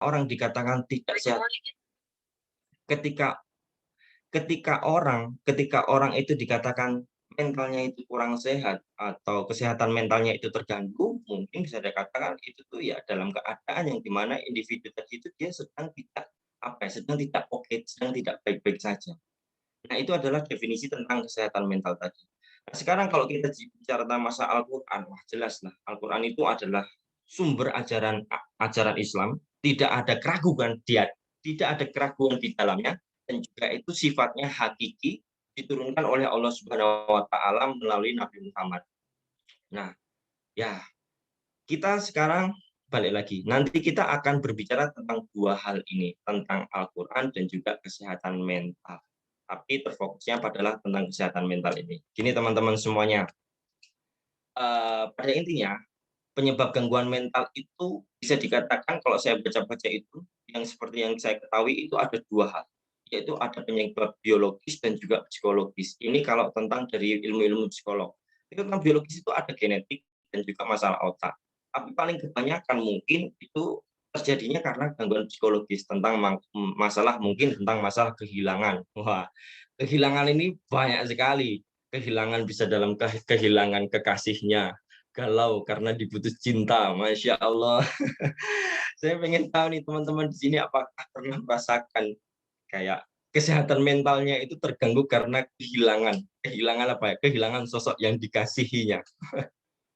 orang dikatakan tidak sehat, ketika ketika orang itu dikatakan mentalnya itu kurang sehat atau kesehatan mentalnya itu terganggu, mungkin bisa dikatakan itu tuh ya dalam keadaan yang di mana individu tadi itu dia sedang tidak, apa ya, sedang tidak oke, sedang tidak baik-baik saja. Nah, itu adalah definisi tentang kesehatan mental tadi. Nah, sekarang kalau kita bicara tentang masalah Al-Quran, wah jelas lah, Al-Quran itu adalah sumber ajaran Islam, tidak ada keraguan dia, tidak ada keraguan di dalamnya, dan juga itu sifatnya hakiki, diturunkan oleh Allah Subhanahu wa taala melalui Nabi Muhammad. Nah, ya kita sekarang balik lagi, nanti kita akan berbicara tentang 2 hal ini, tentang Al-Quran dan juga kesehatan mental. Tapi terfokusnya adalah tentang kesehatan mental ini. Gini teman-teman semuanya, pada intinya penyebab gangguan mental itu bisa dikatakan kalau saya baca-baca itu, yang seperti yang saya ketahui itu ada 2 hal, yaitu ada penyebab biologis dan juga psikologis. Ini kalau tentang dari ilmu-ilmu psikolog. Itu tentang biologis itu ada genetik dan juga masalah otak. Tapi paling kebanyakan mungkin itu terjadinya karena gangguan psikologis tentang masalah mungkin tentang masalah kehilangan. Wah, kehilangan ini banyak sekali. Kehilangan bisa dalam kehilangan kekasihnya, galau karena diputus cinta, Masya Allah. Saya pengen tahu nih teman-teman di sini apakah pernah merasakan kayak kesehatan mentalnya itu terganggu karena kehilangan. Kehilangan apa ya? Kehilangan sosok yang dikasihinya.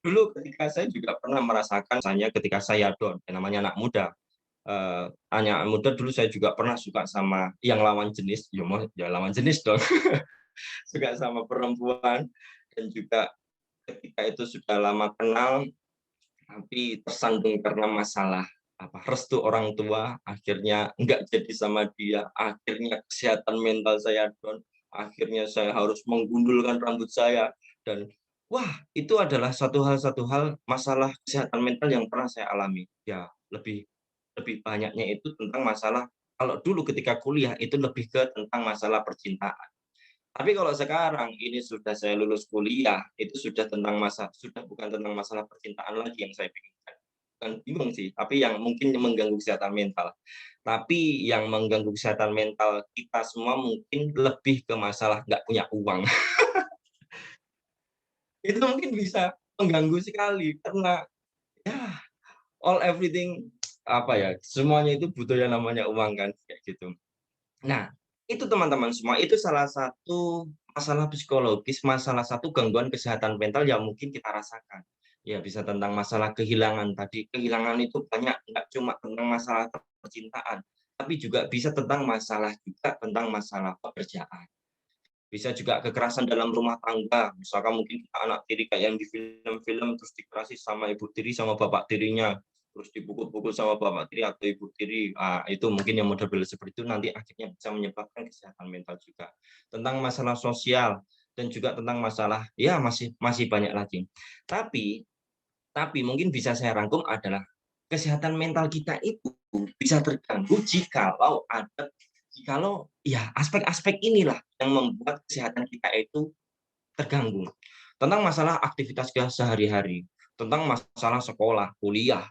Dulu ketika saya juga pernah merasakan, misalnya ketika saya down, yang namanya anak muda. Anak muda dulu saya juga pernah suka sama yang lawan jenis, ya lawan jenis dong, suka sama perempuan dan juga ketika itu sudah lama kenal, tapi tersandung karena masalah restu orang tua, akhirnya enggak jadi sama dia, akhirnya kesehatan mental saya down, akhirnya saya harus menggundulkan rambut saya dan wah, itu adalah satu hal masalah kesehatan mental yang pernah saya alami. Ya, lebih lebih banyaknya itu tentang masalah kalau dulu ketika kuliah itu lebih ke tentang masalah percintaan. Tapi kalau sekarang ini sudah saya lulus kuliah, itu sudah bukan tentang masalah percintaan lagi yang saya pikirkan. Bukan bingung sih, tapi yang mungkin mengganggu kesehatan mental. Tapi yang mengganggu kesehatan mental kita semua mungkin lebih ke masalah nggak punya uang. Itu mungkin bisa mengganggu sekali karena ya everything semuanya itu butuh yang namanya uang kan, kayak gitu. Nah, itu teman-teman semua, itu salah satu masalah psikologis, masalah satu gangguan kesehatan mental yang mungkin kita rasakan. Ya, bisa tentang masalah kehilangan tadi. Kehilangan itu banyak, nggak cuma tentang masalah percintaan, tapi juga bisa tentang masalah pekerjaan. Bisa juga kekerasan dalam rumah tangga, misalkan mungkin kita anak tiri kayak yang di film-film, terus dikerasi sama ibu tiri, sama bapak tirinya, terus dipukul-pukul sama bapak tiri atau ibu tiri, itu mungkin yang model seperti itu nanti akhirnya bisa menyebabkan kesehatan mental juga. Tentang masalah sosial dan juga tentang masalah ya masih masih banyak lagi. Tapi tapi mungkin bisa saya rangkum adalah kesehatan mental kita itu bisa terganggu jikalau ya aspek-aspek inilah yang membuat kesehatan kita itu terganggu. Tentang masalah aktivitas kita sehari-hari, tentang masalah sekolah, kuliah.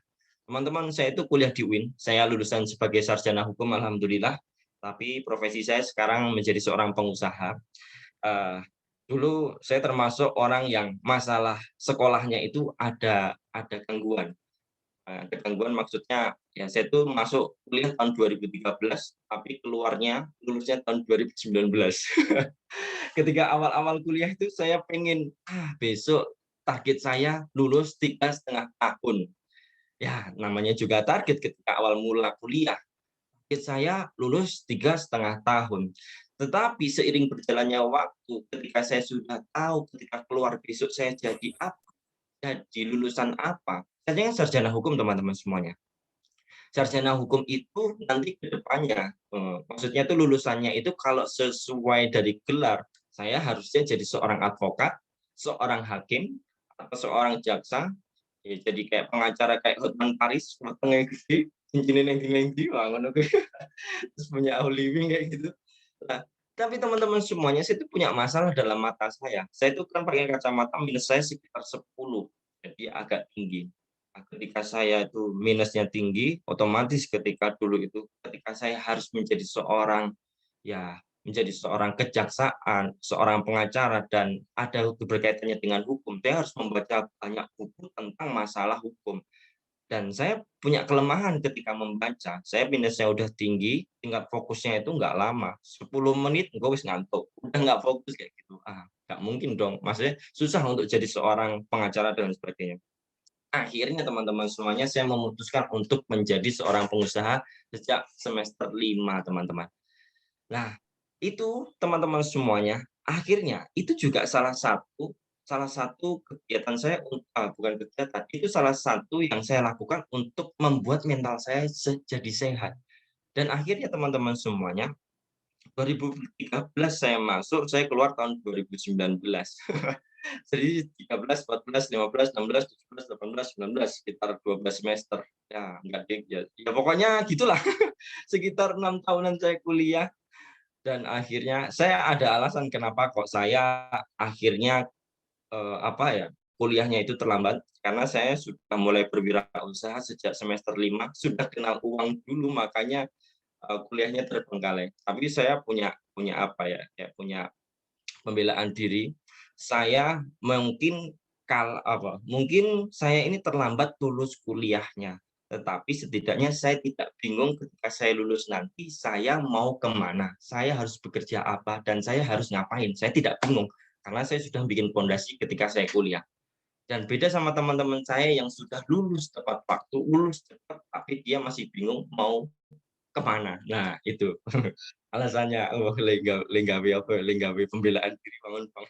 Teman-teman, saya itu kuliah di UIN, saya lulusan sebagai sarjana hukum alhamdulillah, tapi profesi saya sekarang menjadi seorang pengusaha. Eee, Dulu saya termasuk orang yang masalah sekolahnya itu ada gangguan. Ada gangguan maksudnya, ya saya tuh masuk kuliah tahun 2013, tapi lulusnya tahun 2019. Ketika awal-awal kuliah itu saya pengen, besok target saya lulus 3,5 tahun. Ya, namanya juga target ketika awal mula kuliah. Target saya lulus 3,5 tahun. Tetapi seiring berjalannya waktu, ketika saya sudah tahu ketika keluar besok saya jadi apa, jadi lulusan apa, saya sarjana hukum teman-teman semuanya. Sarjana hukum itu nanti ke depannya, maksudnya itu lulusannya itu kalau sesuai dari gelar, saya harusnya jadi seorang advokat, seorang hakim, atau seorang jaksa, ya jadi kayak pengacara kayak Hotman Paris, matengnya gede, cincinnya nengki-nengki, wah ngono kuwi. Terus punya living kayak gitu. Nah, tapi teman-teman semuanya, saya itu punya masalah dalam mata saya. Saya itu kan pakai kacamata minus saya sekitar 10, jadi agak tinggi. Ketika saya itu minusnya tinggi, otomatis ketika saya harus menjadi seorang, ya menjadi seorang kejaksaan, seorang pengacara dan ada berkaitannya dengan hukum, saya harus membaca banyak buku tentang masalah hukum. Dan saya punya kelemahan ketika membaca, saya minusnya udah tinggi, tingkat fokusnya itu nggak lama, 10 menit gue wis ngantuk, udah nggak fokus kayak gitu. Nggak mungkin dong, maksudnya susah untuk jadi seorang pengacara dan sebagainya. Akhirnya teman-teman semuanya saya memutuskan untuk menjadi seorang pengusaha sejak semester 5 teman-teman. Nah, itu teman-teman semuanya, akhirnya itu juga salah satu kegiatan saya bukan kegiatan, itu salah satu yang saya lakukan untuk membuat mental saya jadi sehat. Dan akhirnya teman-teman semuanya, 2013 saya masuk, saya keluar tahun 2019. Jadi 13, 14, 15, 16, 17, 18, 19, sekitar 12 semester. Ya, enggak deh, ya pokoknya gitulah. Sekitar 6 tahunan saya kuliah dan akhirnya saya ada alasan kenapa kok saya akhirnya, apa ya, kuliahnya itu terlambat, karena saya sudah mulai berwirausaha sejak semester 5, sudah kenal uang dulu makanya, kuliahnya terbengkalai. Tapi saya punya punya apa ya, kayak punya pembelaan diri, saya mungkin saya ini terlambat lulus kuliahnya, tetapi setidaknya saya tidak bingung ketika saya lulus nanti saya mau kemana, saya harus bekerja apa, dan saya harus ngapain. Saya tidak bingung, karena saya sudah bikin pondasi ketika saya kuliah. Dan beda sama teman-teman saya yang sudah lulus tepat waktu, lulus cepat, tapi dia masih bingung mau kemana. Nah, itu alasannya. Oh, lenggawe apa ya, lenggawe pembelaan diri bangun Bang.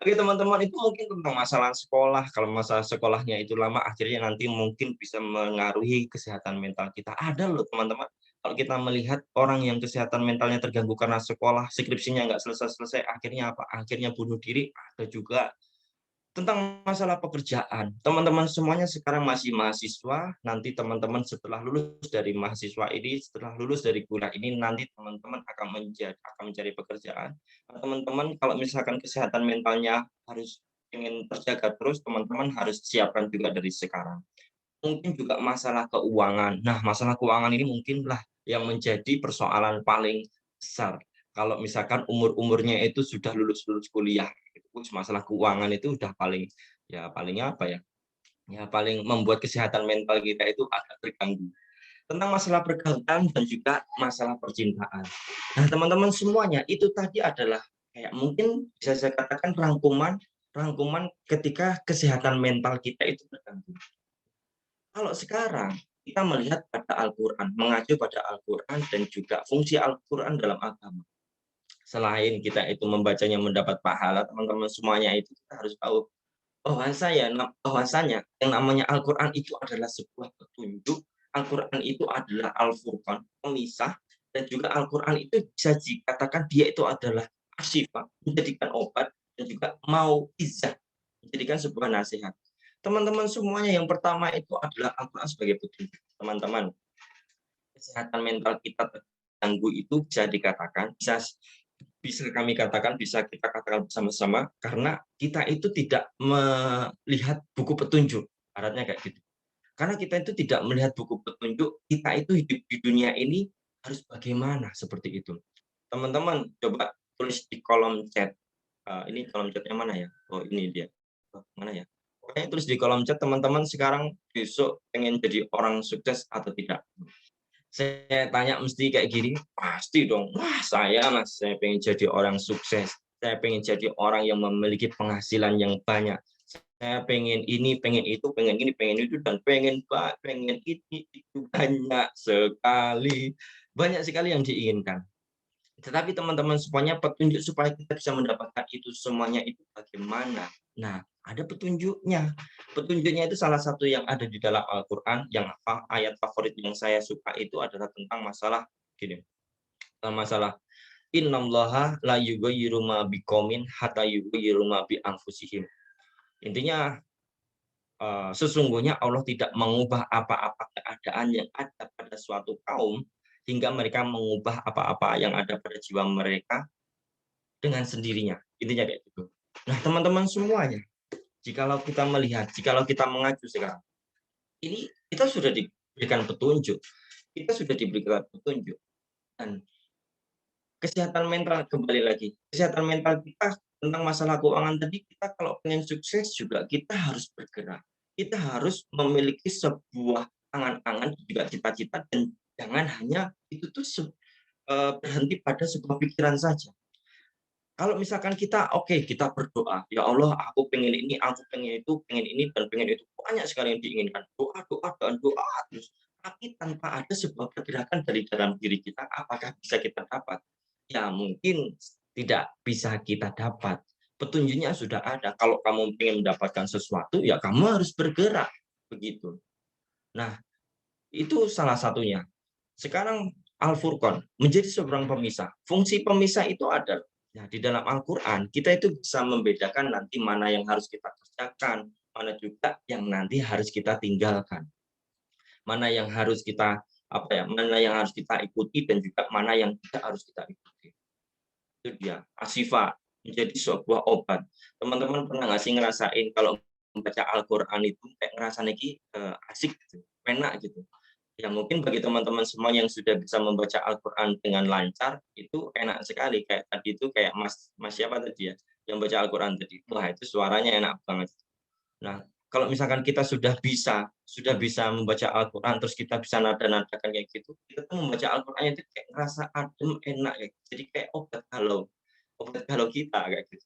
Oke, teman-teman, itu mungkin tentang masalah sekolah. Kalau masalah sekolahnya itu lama, akhirnya nanti mungkin bisa mengaruhi kesehatan mental kita. Ada loh, teman-teman, kalau kita melihat orang yang kesehatan mentalnya terganggu karena sekolah, skripsinya nggak selesai-selesai, akhirnya apa? Akhirnya bunuh diri. Ada juga tentang masalah pekerjaan, teman-teman semuanya sekarang masih mahasiswa, nanti teman-teman setelah lulus dari mahasiswa ini, setelah lulus dari kuliah ini, nanti teman-teman akan mencari pekerjaan. Nah, teman-teman kalau misalkan kesehatan mentalnya harus ingin terjaga terus, teman-teman harus siapkan juga dari sekarang. Mungkin juga masalah keuangan. Nah, masalah keuangan ini mungkinlah yang menjadi persoalan paling besar. Kalau misalkan umur-umurnya itu sudah lulus-lulus kuliah, itu masalah keuangan itu udah paling, ya paling apa ya, ya paling membuat kesehatan mental kita itu agak terganggu. Tentang masalah pergaulan dan juga masalah percintaan. Nah, teman-teman semuanya itu tadi adalah kayak mungkin bisa saya katakan rangkuman rangkuman ketika kesehatan mental kita itu terganggu. Kalau sekarang kita melihat pada Al-Quran, mengacu pada Al-Quran dan juga fungsi Al-Quran dalam agama. Selain kita itu membacanya mendapat pahala, teman-teman semuanya itu kita harus tahu bahwasanya yang namanya Al-Quran itu adalah sebuah petunjuk, Al-Quran itu adalah Al-Furqan, pemisah, dan juga Al-Quran itu bisa dikatakan dia itu adalah asyifa, menjadikan obat, dan juga mau izah, menjadikan sebuah nasihat. Teman-teman semuanya yang pertama itu adalah Al-Quran sebagai petunjuk. Teman-teman, kesehatan mental kita terganggu itu bisa dikatakan, bisa kami katakan, bisa kita katakan bersama-sama, karena kita itu tidak melihat buku petunjuk, ibaratnya kayak gitu. Karena kita itu tidak melihat buku petunjuk, kita itu hidup di dunia ini harus bagaimana, seperti itu. Teman-teman coba tulis di kolom chat, ini kolom chat-nya mana ya? Oh, ini dia. Oh, mana ya? Pokoknya tulis di kolom chat teman-teman sekarang besok pengen jadi orang sukses atau tidak. Saya tanya mesti kayak gini, pasti dong. Wah, Mas, saya pengen jadi orang sukses. Saya pengen jadi orang yang memiliki penghasilan yang banyak. Saya pengen ini, pengen itu, pengen ini, pengen itu, dan pengen ini, itu banyak sekali. Banyak sekali yang diinginkan. Tetapi teman-teman semuanya petunjuk supaya kita bisa mendapatkan itu semuanya itu bagaimana? Nah, ada petunjuknya. Petunjuknya itu salah satu yang ada di dalam Al-Quran, yang ayat favorit yang saya suka itu adalah tentang masalah gini, masalah innallaha la yughayyiru ma biqaumin hatta yughayyiru ma bi anfusihim. Intinya sesungguhnya Allah tidak mengubah apa-apa keadaan yang ada pada suatu kaum hingga mereka mengubah apa-apa yang ada pada jiwa mereka dengan sendirinya, intinya kayak gitu. Nah, teman-teman semuanya, Jikalau kita mengacu sekarang, ini kita sudah diberikan petunjuk, dan kesehatan mental kembali lagi, kesehatan mental kita tentang masalah keuangan tadi, kita kalau pengen sukses juga kita harus bergerak. Kita harus memiliki sebuah angan-angan, juga cita-cita, dan jangan hanya itu tuh berhenti pada sebuah pikiran saja. Kalau misalkan kita kita berdoa, "Ya Allah, aku pengen ini, aku pengen itu, pengen ini, dan pengen itu." Banyak sekali yang diinginkan, doa doa dan doa terus. Tapi tanpa ada sebuah pergerakan dari dalam diri kita, apakah bisa kita dapat? Ya mungkin tidak bisa kita dapat. Petunjuknya sudah ada, kalau kamu ingin mendapatkan sesuatu, ya kamu harus bergerak, begitu. Nah, itu salah satunya. Sekarang Al-Furqan menjadi seorang pemisah. Fungsi pemisah itu adalah di dalam Al-Qur'an kita itu bisa membedakan nanti mana yang harus kita kerjakan, mana juga yang nanti harus kita tinggalkan. Mana yang harus kita mana yang harus kita ikuti dan juga mana yang tidak harus kita ikuti. Itu dia, Asyifa menjadi sebuah obat. Teman-teman pernah nggak sih ngerasain kalau membaca Al-Qur'an itu kayak ngerasa asik gitu, enak gitu. Ya mungkin bagi teman-teman semua yang sudah bisa membaca Al-Qur'an dengan lancar, itu enak sekali. Kayak tadi itu kayak Mas Mas siapa tadi ya, yang baca Al-Qur'an tadi. Wah, itu suaranya enak banget. Nah, kalau misalkan kita sudah bisa membaca Al-Qur'an, terus kita bisa nada-nadakan kayak gitu, kita tuh membaca Al-Qur'annya itu kayak ngerasa adem, enak ya. Jadi kayak obat galau kita kayak gitu.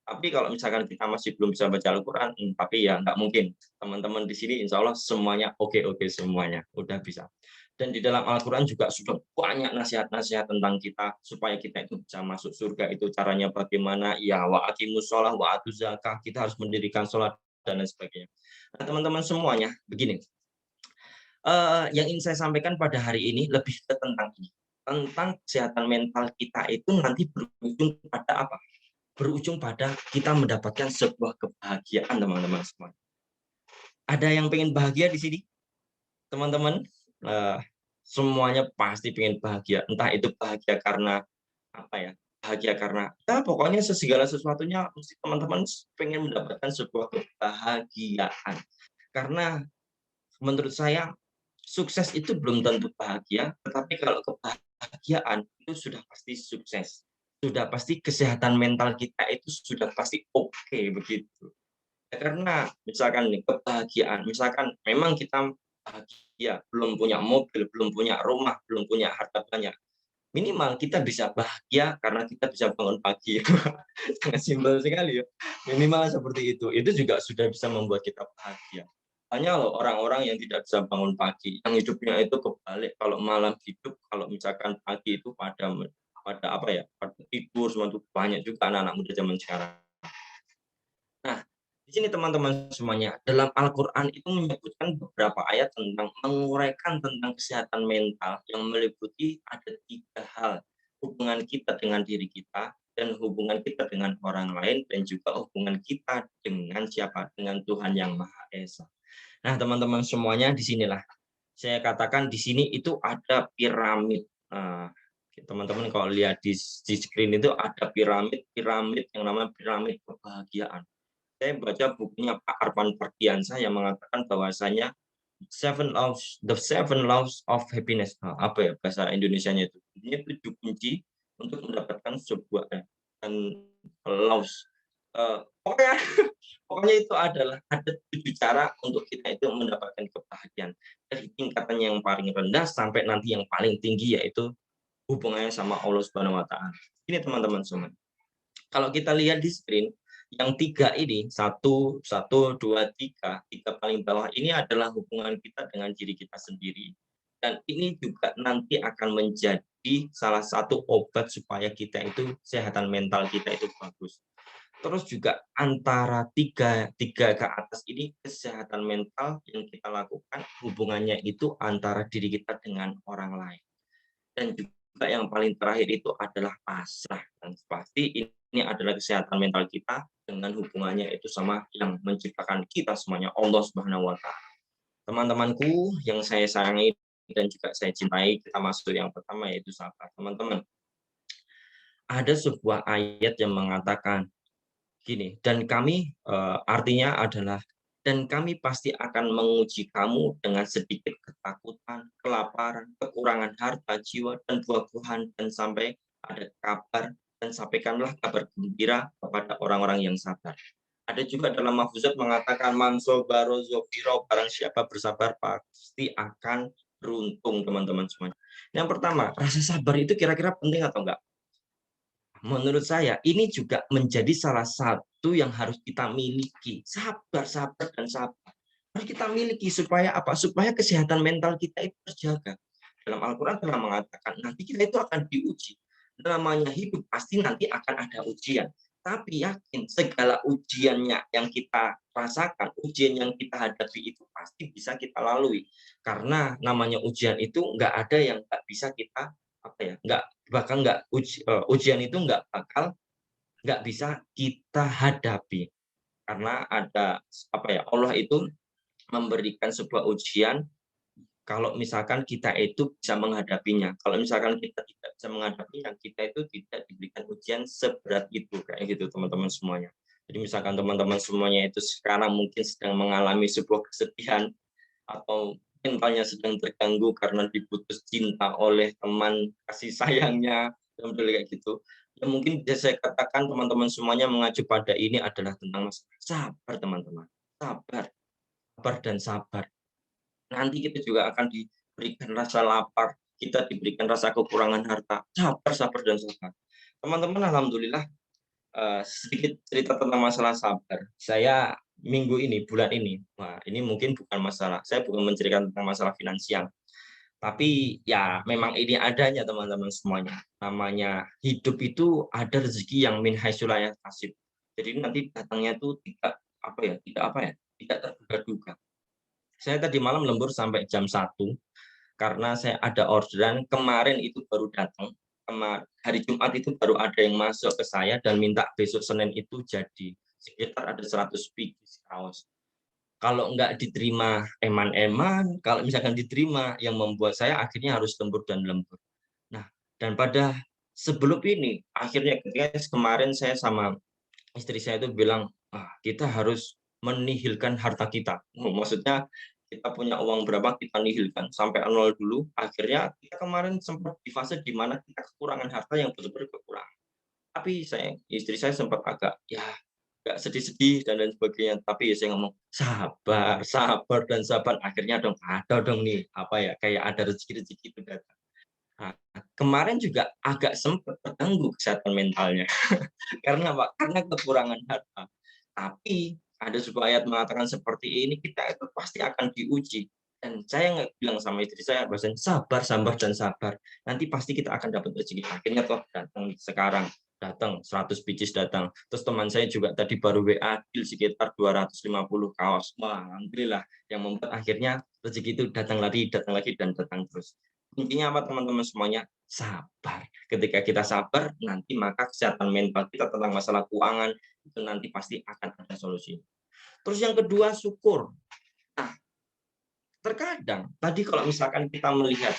Tapi kalau misalkan kita masih belum bisa baca Al-Qur'an, tapi ya nggak mungkin. Teman-teman di sini insya Allah semuanya oke-oke semuanya, udah bisa. Dan di dalam Al-Qur'an juga sudah banyak nasihat-nasihat tentang kita, supaya kita itu bisa masuk surga itu caranya bagaimana, ya wa aqimus shalah wa atuz zakah, kita harus mendirikan sholat dan lain sebagainya. Nah, teman-teman semuanya, begini, yang ingin saya sampaikan pada hari ini lebih ke tentang ini, tentang kesehatan mental kita itu nanti berujung pada apa? Berujung pada kita mendapatkan sebuah kebahagiaan teman-teman semua. Ada yang pengen bahagia di sini? Teman-teman? Eee, Semuanya pasti pengen bahagia, entah itu bahagia karena apa ya, bahagia karena ya pokoknya segala sesuatunya mesti teman-teman pengen mendapatkan sebuah kebahagiaan. Karena menurut saya sukses itu belum tentu bahagia, tetapi kalau kebahagiaan itu sudah pasti sukses. Sudah pasti kesehatan mental kita itu sudah pasti oke begitu. Ya, karena misalkan nih kebahagiaan, misalkan memang kita bahagia, belum punya mobil, belum punya rumah, belum punya harta banyak. Minimal kita bisa bahagia karena kita bisa bangun pagi. Sangat simpel sekali ya. Minimal seperti itu. Itu juga sudah bisa membuat kita bahagia. Hanya loh orang-orang yang tidak bisa bangun pagi, yang hidupnya itu kebalik. Kalau malam hidup, kalau misalkan pagi itu pada pada apa ya, pada tidur, semua itu banyak juga anak-anak muda zaman sekarang. Nah, di sini teman-teman semuanya, dalam Al-Qur'an itu menyebutkan beberapa ayat tentang menguraikan tentang kesehatan mental yang meliputi ada 3 hal, hubungan kita dengan diri kita, dan hubungan kita dengan orang lain, dan juga hubungan kita dengan siapa? Dengan Tuhan Yang Maha Esa. Nah, teman-teman semuanya di sinilah saya katakan di sini itu ada piramid. Teman-teman kalau lihat di screen itu ada piramid yang namanya piramid kebahagiaan. Saya baca bukunya Pak Arpan Fardiansyah yang mengatakan bahwasanya the seven laws of happiness. Apa ya bahasa Indonesianya itu? Ini 7 kunci untuk mendapatkan sebuah dan laws. Pokoknya pokoknya itu adalah ada 7 cara untuk kita itu mendapatkan kebahagiaan. Dari tingkatan yang paling rendah sampai nanti yang paling tinggi yaitu hubungannya sama Allah Subhanahu wa taala. Ini teman-teman semua. Kalau kita lihat di screen, yang 3 ini, satu, satu, dua, tiga, tiga paling bawah ini adalah hubungan kita dengan diri kita sendiri. Dan ini juga nanti akan menjadi salah satu obat supaya kita itu kesehatan mental kita itu bagus. Terus juga antara tiga ke atas ini kesehatan mental yang kita lakukan hubungannya itu antara diri kita dengan orang lain. Dan juga yang paling terakhir itu adalah pasrah, dan pasti ini adalah kesehatan mental kita dengan hubungannya itu sama yang menciptakan kita semuanya, Allah Subhanahu wa taala. Teman-temanku yang saya sayangi dan juga saya cintai, kita masuk yang pertama yaitu sabar. Teman-teman, ada sebuah ayat yang mengatakan Gini, dan kami, artinya adalah, dan kami pasti akan menguji kamu dengan sedikit ketakutan, kelaparan, kekurangan harta, jiwa, dan buah-buahan, dan sampai ada kabar, dan sampaikanlah kabar gembira kepada orang-orang yang sabar. Ada juga dalam mahfuzat mengatakan, "Man sobaro zofiro," barang siapa bersabar pasti akan beruntung, teman-teman semuanya. Yang pertama, rasa sabar itu kira-kira penting atau enggak? Menurut saya, ini juga menjadi salah satu yang harus kita miliki. Sabar, sabar, dan sabar. Harus kita miliki supaya apa? Supaya kesehatan mental kita itu terjaga. Dalam Al-Quran telah mengatakan, nanti kita itu akan diuji. Namanya hidup, pasti nanti akan ada ujian. Tapi yakin, segala ujiannya yang kita rasakan, ujian yang kita hadapi itu pasti bisa kita lalui. Karena namanya ujian itu nggak ada yang nggak bisa kita, apa ya, nggak, bahkan nggak ujian itu nggak bisa kita hadapi, karena ada, apa ya, Allah itu memberikan sebuah ujian kalau misalkan kita itu bisa menghadapinya. Kalau misalkan kita tidak bisa menghadapinya, kita itu tidak diberikan ujian seberat itu, kayak gitu teman-teman semuanya. Jadi misalkan teman-teman semuanya itu sekarang mungkin sedang mengalami sebuah kesedihan, atau mentalnya sedang terganggu karena diputus cinta oleh teman kasih sayangnya, model kayak gitu. Ya mungkin bisa saya katakan teman-teman semuanya mengacu pada ini adalah tentang masalah sabar, teman-teman. Sabar, sabar dan sabar. Nanti kita juga akan diberikan rasa lapar, kita diberikan rasa kekurangan harta. Sabar, sabar dan sabar. Teman-teman, alhamdulillah, sedikit cerita tentang masalah sabar. Saya minggu ini, bulan ini, wah ini mungkin bukan masalah, saya bukan menceritakan tentang masalah finansial, tapi ya memang ini adanya teman-teman semuanya. Namanya hidup itu ada rezeki yang min haitsu la yahtasib. Jadi nanti datangnya itu tidak, apa ya, tidak terduga-duga. Saya tadi malam lembur sampai jam 1 karena saya ada orderan, kemarin itu baru datang, hari Jumat itu baru ada yang masuk ke saya dan minta besok Senin itu jadi, sekitar ada 100 pieces kaos. Kalau nggak diterima eman-eman, kalau misalkan diterima yang membuat saya akhirnya harus lembur dan lembur. Nah, dan pada sebelum ini, akhirnya ketika kemarin saya sama istri saya itu bilang, "Ah, kita harus menihilkan harta kita." Maksudnya kita punya uang berapa kita nihilkan sampai nol dulu. Akhirnya kita kemarin sempat di fase di mana kita kekurangan harta yang benar-benar kekurangan. Tapi istri saya sempat agak, ya agak sedih-sedih dan lain sebagainya. Tapi ya saya ngomong, "Sabar, sabar dan sabar." Akhirnya dong ada dong nih, apa ya, kayak ada rezeki-rezeki itu datang. Nah, kemarin juga agak sempat terganggu kesehatan mentalnya. Karena apa? Karena kekurangan harta. Tapi ada sebuah ayat mengatakan seperti ini, kita itu pasti akan diuji. Dan saya nggak bilang sama istri saya, bahwasanya sabar, sabar, dan sabar. Nanti pasti kita akan dapat rezeki. Akhirnya toh datang sekarang, datang 100 pieces datang. Terus teman saya juga tadi baru WA deal sekitar 250 kaos. Wah, alhamdulillah yang membuat akhirnya rezeki itu datang lagi dan datang terus. Intinya apa teman-teman semuanya? Sabar. Ketika kita sabar, nanti maka kesehatan mental kita tentang masalah keuangan itu nanti pasti akan ada solusi. Terus yang kedua, syukur. Nah, terkadang tadi kalau misalkan kita melihat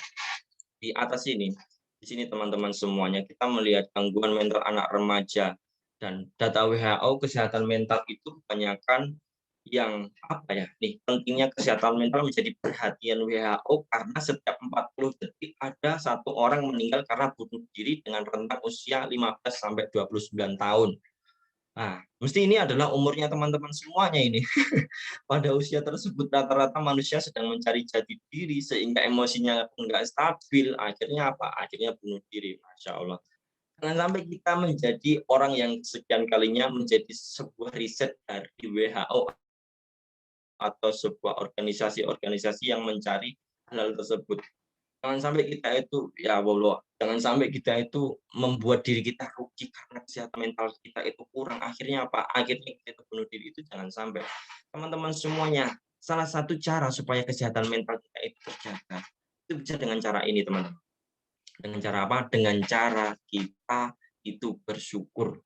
di atas ini, di sini teman-teman semuanya, kita melihat gangguan mental anak remaja dan data WHO kesehatan mental itu kebanyakan yang, apa ya, nih pentingnya kesehatan mental menjadi perhatian WHO karena setiap 40 detik ada satu orang meninggal karena bunuh diri dengan rentang usia 15 sampai 29 tahun. Nah, mesti ini adalah umurnya teman-teman semuanya ini. Pada usia tersebut rata-rata manusia sedang mencari jati diri sehingga emosinya pun nggak stabil, akhirnya apa? Akhirnya bunuh diri, masya Allah. Jangan sampai kita menjadi orang yang sekian kalinya menjadi sebuah riset dari WHO atau sebuah organisasi-organisasi yang mencari hal tersebut. Jangan sampai kita itu, ya Allah, jangan sampai kita itu membuat diri kita rugi karena kesehatan mental kita itu kurang. Akhirnya apa? Akhirnya kita bunuh diri, itu jangan sampai. Teman-teman semuanya, salah satu cara supaya kesehatan mental kita itu terjaga, itu bisa dengan cara ini, teman-teman. Dengan cara apa? Dengan cara kita itu bersyukur.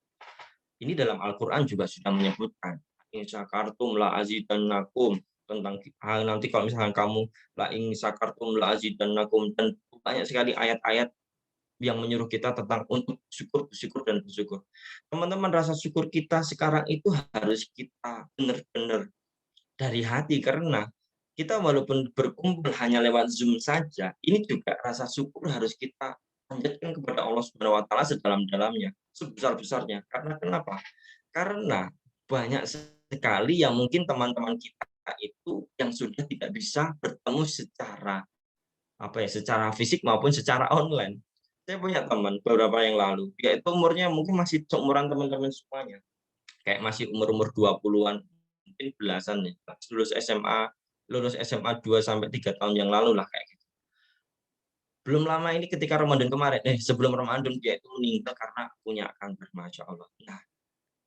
Ini dalam Al-Quran juga sudah menyebutkan, in syakartum la azidannakum, tentang nanti kalau misalkan kamu la in syakartum la azidannakum, dan banyak sekali ayat-ayat yang menyuruh kita tentang untuk bersyukur, bersyukur, dan bersyukur. Teman-teman, rasa syukur kita sekarang itu harus kita benar-benar dari hati, karena kita walaupun berkumpul hanya lewat Zoom saja, ini juga rasa syukur harus kita panjatkan kepada Allah Subhanahu wa taala sedalam-dalamnya, sebesar-besarnya. Karena kenapa? Karena banyak sekali yang mungkin teman-teman kita itu yang sudah tidak bisa bertemu secara secara fisik maupun secara online. Saya punya teman beberapa yang lalu, dia itu umurnya mungkin masih seumuran teman-teman semuanya, kayak masih umur-umur 20-an, mungkin belasan ya, lulus SMA 2 sampai 3 tahun yang lalu lah kayak gitu. Belum lama ini ketika Ramadan kemarin, sebelum Ramadan dia itu meninggal karena punya kanker, Masya Allah. Nah,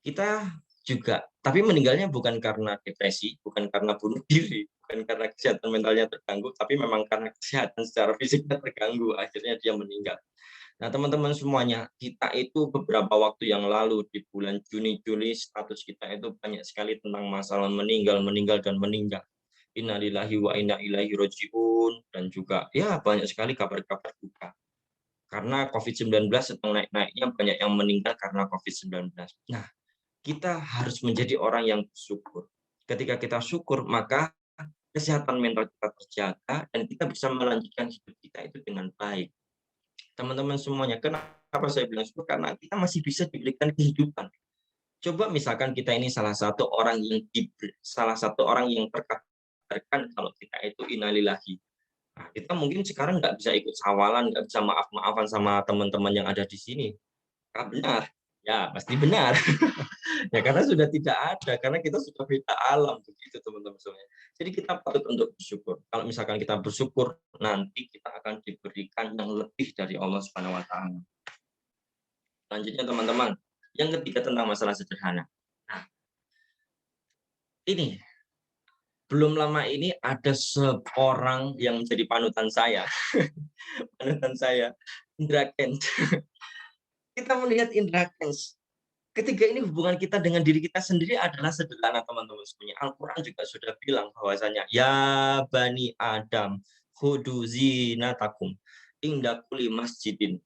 kita juga, tapi meninggalnya bukan karena depresi, bukan karena bunuh diri, bukan karena kesehatan mentalnya terganggu, tapi memang karena kesehatan secara fisiknya terganggu, akhirnya dia meninggal. Nah, teman-teman semuanya, kita itu beberapa waktu yang lalu di bulan Juni, Juli, status kita itu banyak sekali tentang masalah meninggal, meninggal, dan meninggal. Innalillahi wa inna ilaihi rajiun, dan juga ya banyak sekali kabar-kabar duka. Karena COVID-19 sedang naik-naiknya, banyak yang meninggal karena COVID-19. Nah, kita harus menjadi orang yang bersyukur. Ketika kita syukur, maka kesehatan mental kita terjaga dan kita bisa melanjutkan hidup kita itu dengan baik. Teman-teman semuanya, kenapa saya bilang syukur? Karena kita masih bisa diberikan kehidupan. Coba misalkan kita ini salah satu orang yang terkabarkan kalau kita itu innalillahi. Nah, kita mungkin sekarang nggak bisa ikut sawalan, nggak bisa maaf-maafan sama teman-teman yang ada di sini. Apakah benar? Ya, pasti benar. Ya karena sudah tidak ada, karena kita sudah beda alam begitu teman-teman semuanya. Jadi kita patut untuk bersyukur. Kalau misalkan kita bersyukur, nanti kita akan diberikan yang lebih dari Allah Subhanahu wa taala. Selanjutnya teman-teman, yang ketiga tentang masalah sederhana. Nah, ini belum lama ini ada seorang yang menjadi panutan saya. Panutan saya, Indra Kents. Kita melihat Indra Kents. Ketiga ini hubungan kita dengan diri kita sendiri adalah sederhana teman-teman semuanya. Al-Quran juga sudah bilang bahwasanya ya bani Adam khudu zinatakum inda kulli masjidin.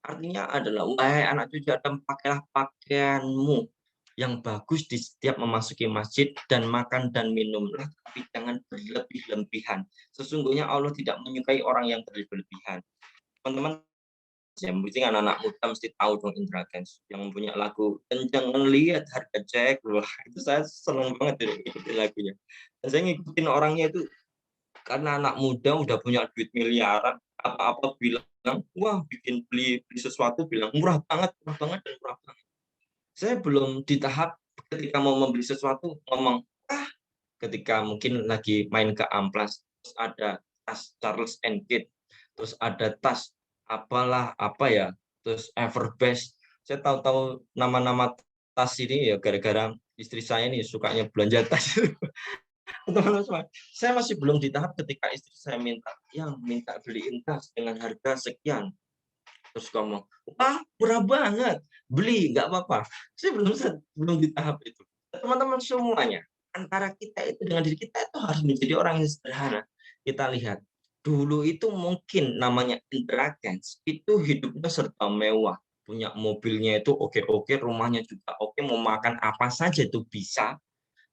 Artinya adalah wahai anak cucu Adam, pakailah pakaianmu yang bagus di setiap memasuki masjid dan makan dan minumlah, tapi jangan berlebih-lebihan. Sesungguhnya Allah tidak menyukai orang yang berlebih-lebihan. Teman-teman, yang penting anak-anak muda mesti tahu dong Indra Kents yang punya lagu dan jangan lihat harga cek. Wah, itu saya senang banget ya ikutin lagunya. Dan saya ngikutin orangnya itu karena anak muda udah punya duit miliaran, apa-apa bilang, wah bikin beli sesuatu bilang murah banget dan murah banget. Saya belum di tahap ketika mau membeli sesuatu ngomong, ketika mungkin lagi main ke Amplas, terus ada tas Charles and Kate, terus ada tas terus Everbest. Saya tahu-tahu nama-nama tas ini ya gara-gara istri saya nih sukanya belanja tas. Teman-teman semua, saya masih belum di tahap ketika istri saya minta beliin tas dengan harga sekian. Terus ngomong, wah murah banget, beli nggak apa-apa. Saya belum di tahap itu. Teman-teman semuanya, antara kita itu dengan diri kita itu harus menjadi orang yang sederhana. Kita lihat, dulu itu mungkin namanya Indra Kents, itu hidupnya serba mewah. Punya mobilnya itu oke-oke, rumahnya juga oke, mau makan apa saja itu bisa.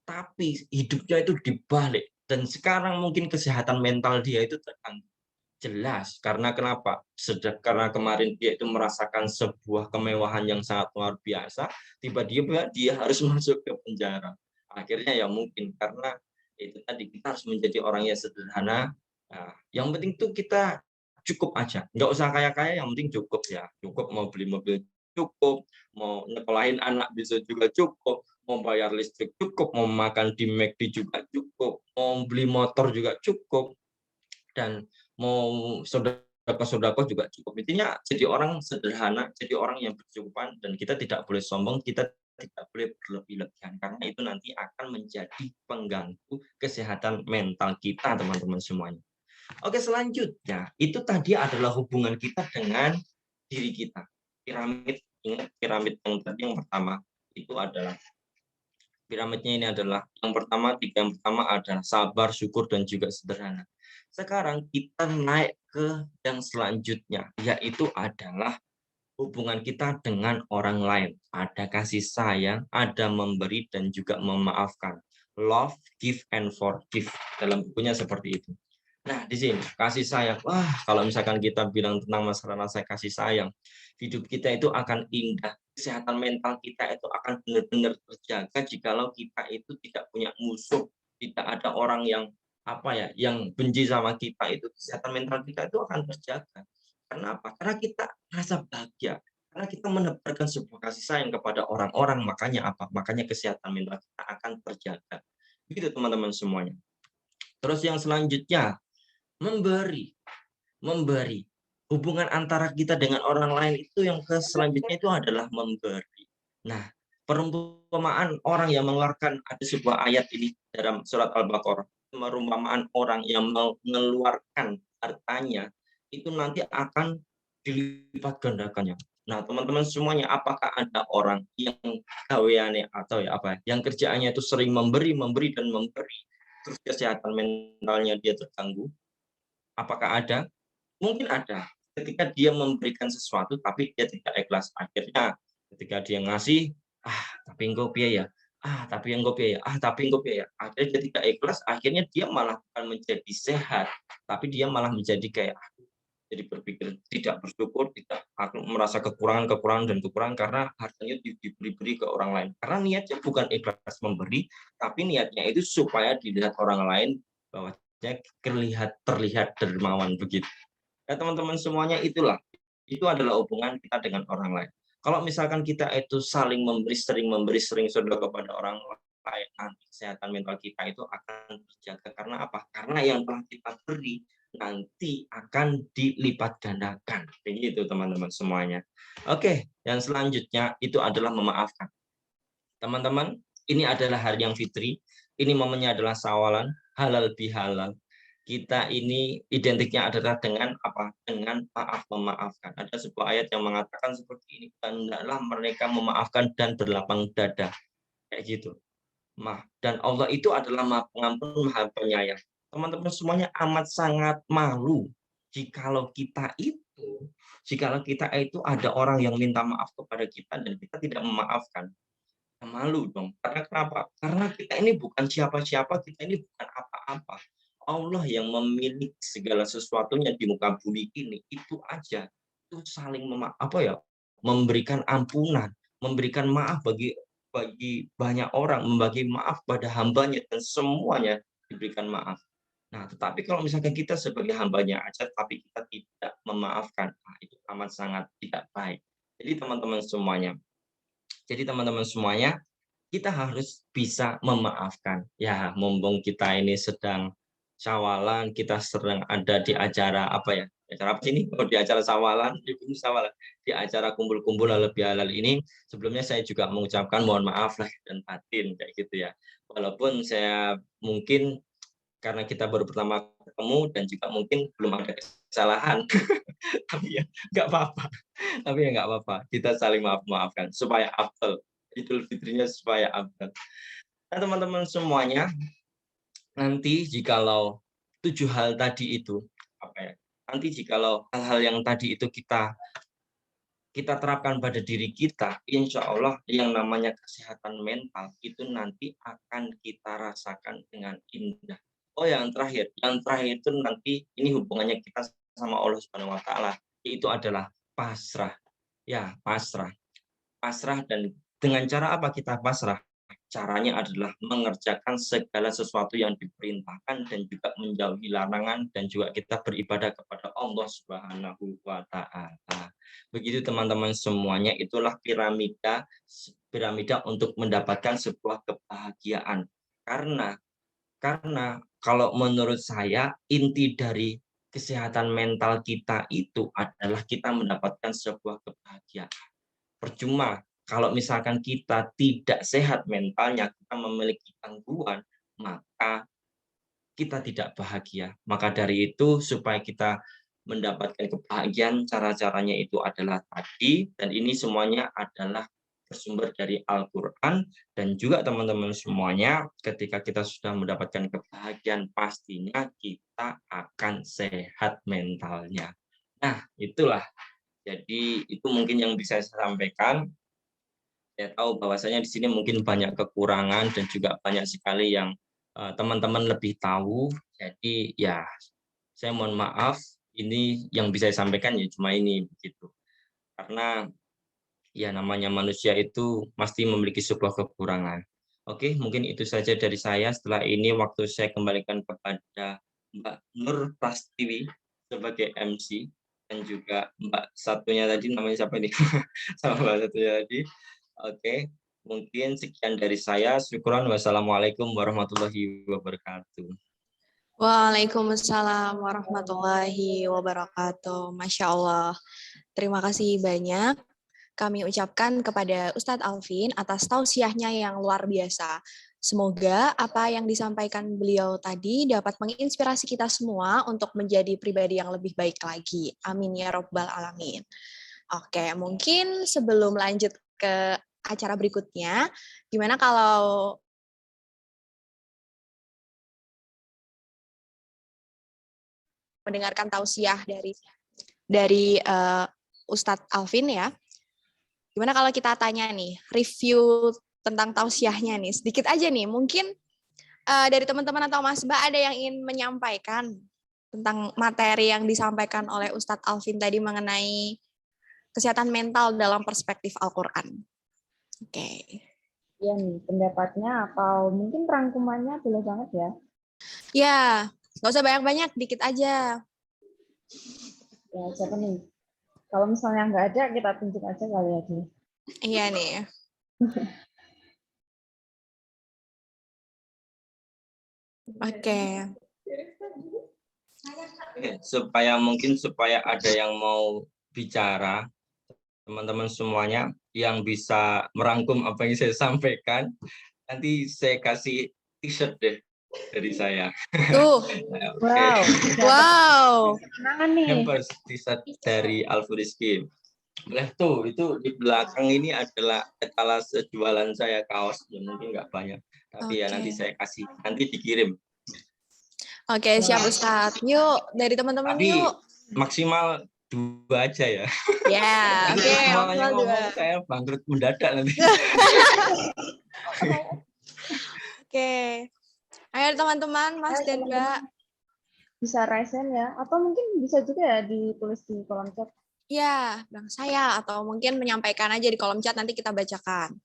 Tapi hidupnya itu dibalik. Dan sekarang mungkin kesehatan mental dia itu terganggu. Jelas, karena kenapa? Karena kemarin dia itu merasakan sebuah kemewahan yang sangat luar biasa, tiba-tiba dia harus masuk ke penjara. Akhirnya ya mungkin karena itu tadi kita harus menjadi orang yang sederhana. Nah, yang penting tuh kita cukup aja, nggak usah kaya-kaya, yang penting cukup ya. Cukup mau beli mobil cukup, mau nyekolahin anak bisa juga cukup, mau bayar listrik cukup, mau makan di McD juga cukup, mau beli motor juga cukup, dan mau sodako juga cukup. Intinya jadi orang sederhana, jadi orang yang berkecukupan, dan kita tidak boleh sombong, kita tidak boleh berlebih-lebihan, karena itu nanti akan menjadi pengganggu kesehatan mental kita, teman-teman semuanya. Oke, selanjutnya, itu tadi adalah hubungan kita dengan diri kita. Piramid, ingat piramid yang tadi yang pertama, itu adalah piramidnya ini adalah yang pertama, tiga yang pertama adalah sabar, syukur, dan juga sederhana. Sekarang kita naik ke yang selanjutnya, yaitu adalah hubungan kita dengan orang lain. Ada kasih sayang, ada memberi dan juga memaafkan. Love, give, and forgive. Dalam bukunya seperti itu. Nah, di sini kasih sayang. Wah, kalau misalkan kita bilang tentang masalah rasa kasih sayang, hidup kita itu akan indah. Kesehatan mental kita itu akan benar-benar terjaga jikalau kita itu tidak punya musuh, tidak ada orang yang apa ya, yang benci sama kita, itu kesehatan mental kita itu akan terjaga. Karena apa? Karena kita rasa bahagia, karena kita menebarkan sebuah kasih sayang kepada orang-orang, makanya apa? Makanya kesehatan mental kita akan terjaga. Begitu teman-teman semuanya. Terus yang selanjutnya, memberi. Memberi. Hubungan antara kita dengan orang lain itu yang selanjutnya itu adalah memberi. Nah, perumpamaan orang yang mengeluarkan, ada sebuah ayat ini dalam surat Al-Baqarah, perumpamaan orang yang mengeluarkan hartanya itu nanti akan dilipat gandakannya. Nah, teman-teman semuanya, apakah ada orang yang gaweane atau ya apa, yang kerjaannya itu sering memberi, memberi dan memberi, terus kesehatan mentalnya dia terganggu? Apakah ada? Mungkin ada, ketika dia memberikan sesuatu tapi dia tidak ikhlas. Akhirnya ketika dia ngasih, tapi engko piye ya? Tapi engko piye ya? Tapi engko piye ya? Akhirnya dia tidak ikhlas, akhirnya dia malah bukan menjadi sehat, tapi dia malah menjadi kayak, jadi berpikir tidak bersyukur, tidak aku merasa kekurangan-kekurangan dan kekurangan karena hartanya diberi-beri ke orang lain. Karena niatnya bukan ikhlas memberi, tapi niatnya itu supaya dilihat orang lain bahwa dia terlihat dermawan begitu. Ya teman-teman semuanya, itu adalah hubungan kita dengan orang lain. Kalau misalkan kita itu saling memberi, sering sedekah kepada orang lain, nanti kesehatan mental kita itu akan terjaga. Karena apa? Karena yang telah kita beri nanti akan dilipat gandakan. Begitu teman-teman semuanya. Oke, yang selanjutnya itu adalah memaafkan. Teman-teman, ini adalah hari yang fitri, ini momennya adalah sawalan, halal bihalal. Kita ini identiknya adalah dengan apa? Dengan maaf memaafkan. Ada sebuah ayat yang mengatakan seperti ini, dan hendaklah mereka memaafkan dan berlapang dada. Kayak gitu. Dan Allah itu adalah Maha Pengampun, Maha Penyayang. Teman-teman semuanya, amat sangat malu jikalau kita itu ada orang yang minta maaf kepada kita dan kita tidak memaafkan. Malu dong. Karena kenapa? Karena kita ini bukan siapa-siapa, kita ini bukan apa-apa. Allah yang memiliki segala sesuatunya di muka bumi ini, itu aja. Itu saling memberikan ampunan, memberikan maaf bagi banyak orang, membagi maaf pada hambanya dan semuanya diberikan maaf. Nah, tetapi kalau misalkan kita sebagai hambanya aja, tapi kita tidak memaafkan, itu amat sangat tidak baik. Jadi teman-teman semuanya, kita harus bisa memaafkan. Ya, mumpung kita ini sedang syawalan, kita sedang ada di acara apa ya? Acara apa sih ini? Oh, di acara sawalan, di acara kumpul-kumpul halal bihalal ini, sebelumnya saya juga mengucapkan mohon maaf lahir dan batin kayak gitu ya. Walaupun saya mungkin karena kita baru pertama ketemu dan juga mungkin belum ada kesalahan, tapi ya nggak apa-apa. Tapi ya nggak apa-apa. Kita saling maafkan supaya afdal. Idul Fitrinya supaya afdal. Nah, teman-teman semuanya, nanti jikalau 7 hal tadi itu apa ya? Nanti jikalau hal-hal yang tadi itu kita terapkan pada diri kita, insya Allah yang namanya kesehatan mental itu nanti akan kita rasakan dengan indah. Oh, yang terakhir itu nanti ini hubungannya kita sama Allah Subhanahu Wa Taala, itu adalah pasrah. Ya, pasrah. Pasrah, dan dengan cara apa kita pasrah? Caranya adalah mengerjakan segala sesuatu yang diperintahkan dan juga menjauhi larangan, dan juga kita beribadah kepada Allah Subhanahu wa taala. Begitu teman-teman semuanya, itulah piramida piramida untuk mendapatkan sebuah kebahagiaan. Karena kalau menurut saya inti dari kesehatan mental kita itu adalah kita mendapatkan sebuah kebahagiaan. Percuma kalau misalkan kita tidak sehat mentalnya, kita memiliki gangguan, maka kita tidak bahagia. Maka dari itu, supaya kita mendapatkan kebahagiaan, cara-caranya itu adalah tadi, dan ini semuanya adalah bersumber dari Al-Quran, dan juga teman-teman semuanya, ketika kita sudah mendapatkan kebahagiaan, pastinya kita akan sehat mentalnya. Nah, itulah. Jadi itu mungkin yang bisa saya sampaikan. Saya tahu bahwasanya di sini mungkin banyak kekurangan dan juga banyak sekali yang teman-teman lebih tahu. Jadi ya, saya mohon maaf, ini yang bisa saya sampaikan ya cuma ini begitu. Karena ya namanya manusia itu pasti memiliki sebuah kekurangan. Oke, mungkin itu saja dari saya. Setelah ini waktu saya kembalikan kepada Mbak Nur Prastiwi sebagai MC, dan juga Mbak satunya tadi namanya siapa nih? Sama Mbak satunya tadi. Oke, mungkin sekian dari saya. Syukron. Wassalamualaikum warahmatullahi wabarakatuh. Waalaikumsalam warahmatullahi wabarakatuh. Masya Allah. Terima kasih banyak kami ucapkan kepada Ustadz Alvin atas tausiahnya yang luar biasa. Semoga apa yang disampaikan beliau tadi dapat menginspirasi kita semua untuk menjadi pribadi yang lebih baik lagi. Amin ya Rabbal Alamin. Oke, mungkin sebelum lanjut ke acara berikutnya, gimana kalau mendengarkan tausiah dari Ustadz Alvin ya. Gimana kalau kita tanya nih, review tentang tausiahnya nih, sedikit aja nih, mungkin dari teman-teman atau Mas Ba ada yang ingin menyampaikan tentang materi yang disampaikan oleh Ustadz Alvin tadi mengenai kesehatan mental dalam perspektif Al-Quran. Oke. Iya nih, pendapatnya atau mungkin rangkumannya boleh banget ya? Ya, nggak usah banyak-banyak, dikit aja. Ya, siapa nih? Kalau misalnya nggak ada, kita tunjuk aja kali ya, Di. Iya nih. Oke. Supaya ada yang mau bicara, teman-teman semuanya yang bisa merangkum apa yang saya sampaikan, nanti saya kasih t-shirt deh dari saya. Tuh. Oke. Wow. Kenangan nih. Hampers t-shirt dari Alfurizki. Boleh tuh, itu di belakang ini adalah etalase jualan saya kaos, ya mungkin nggak banyak, tapi ya nanti saya kasih, nanti dikirim. Oke, siap Ustadz. Yuk, dari teman-teman Tapi yuk. maksimal 2 aja ya. Ya, Nanti oke, semuanya maksimal 2. ngomong saya bangkrut mendadak nanti. Oke. Ayo teman-teman, Mas dan Mbak. Bisa raise hand ya, atau mungkin bisa juga ya ditulis di kolom chat. Ya, bilang saya atau mungkin menyampaikan aja di kolom chat nanti kita bacakan.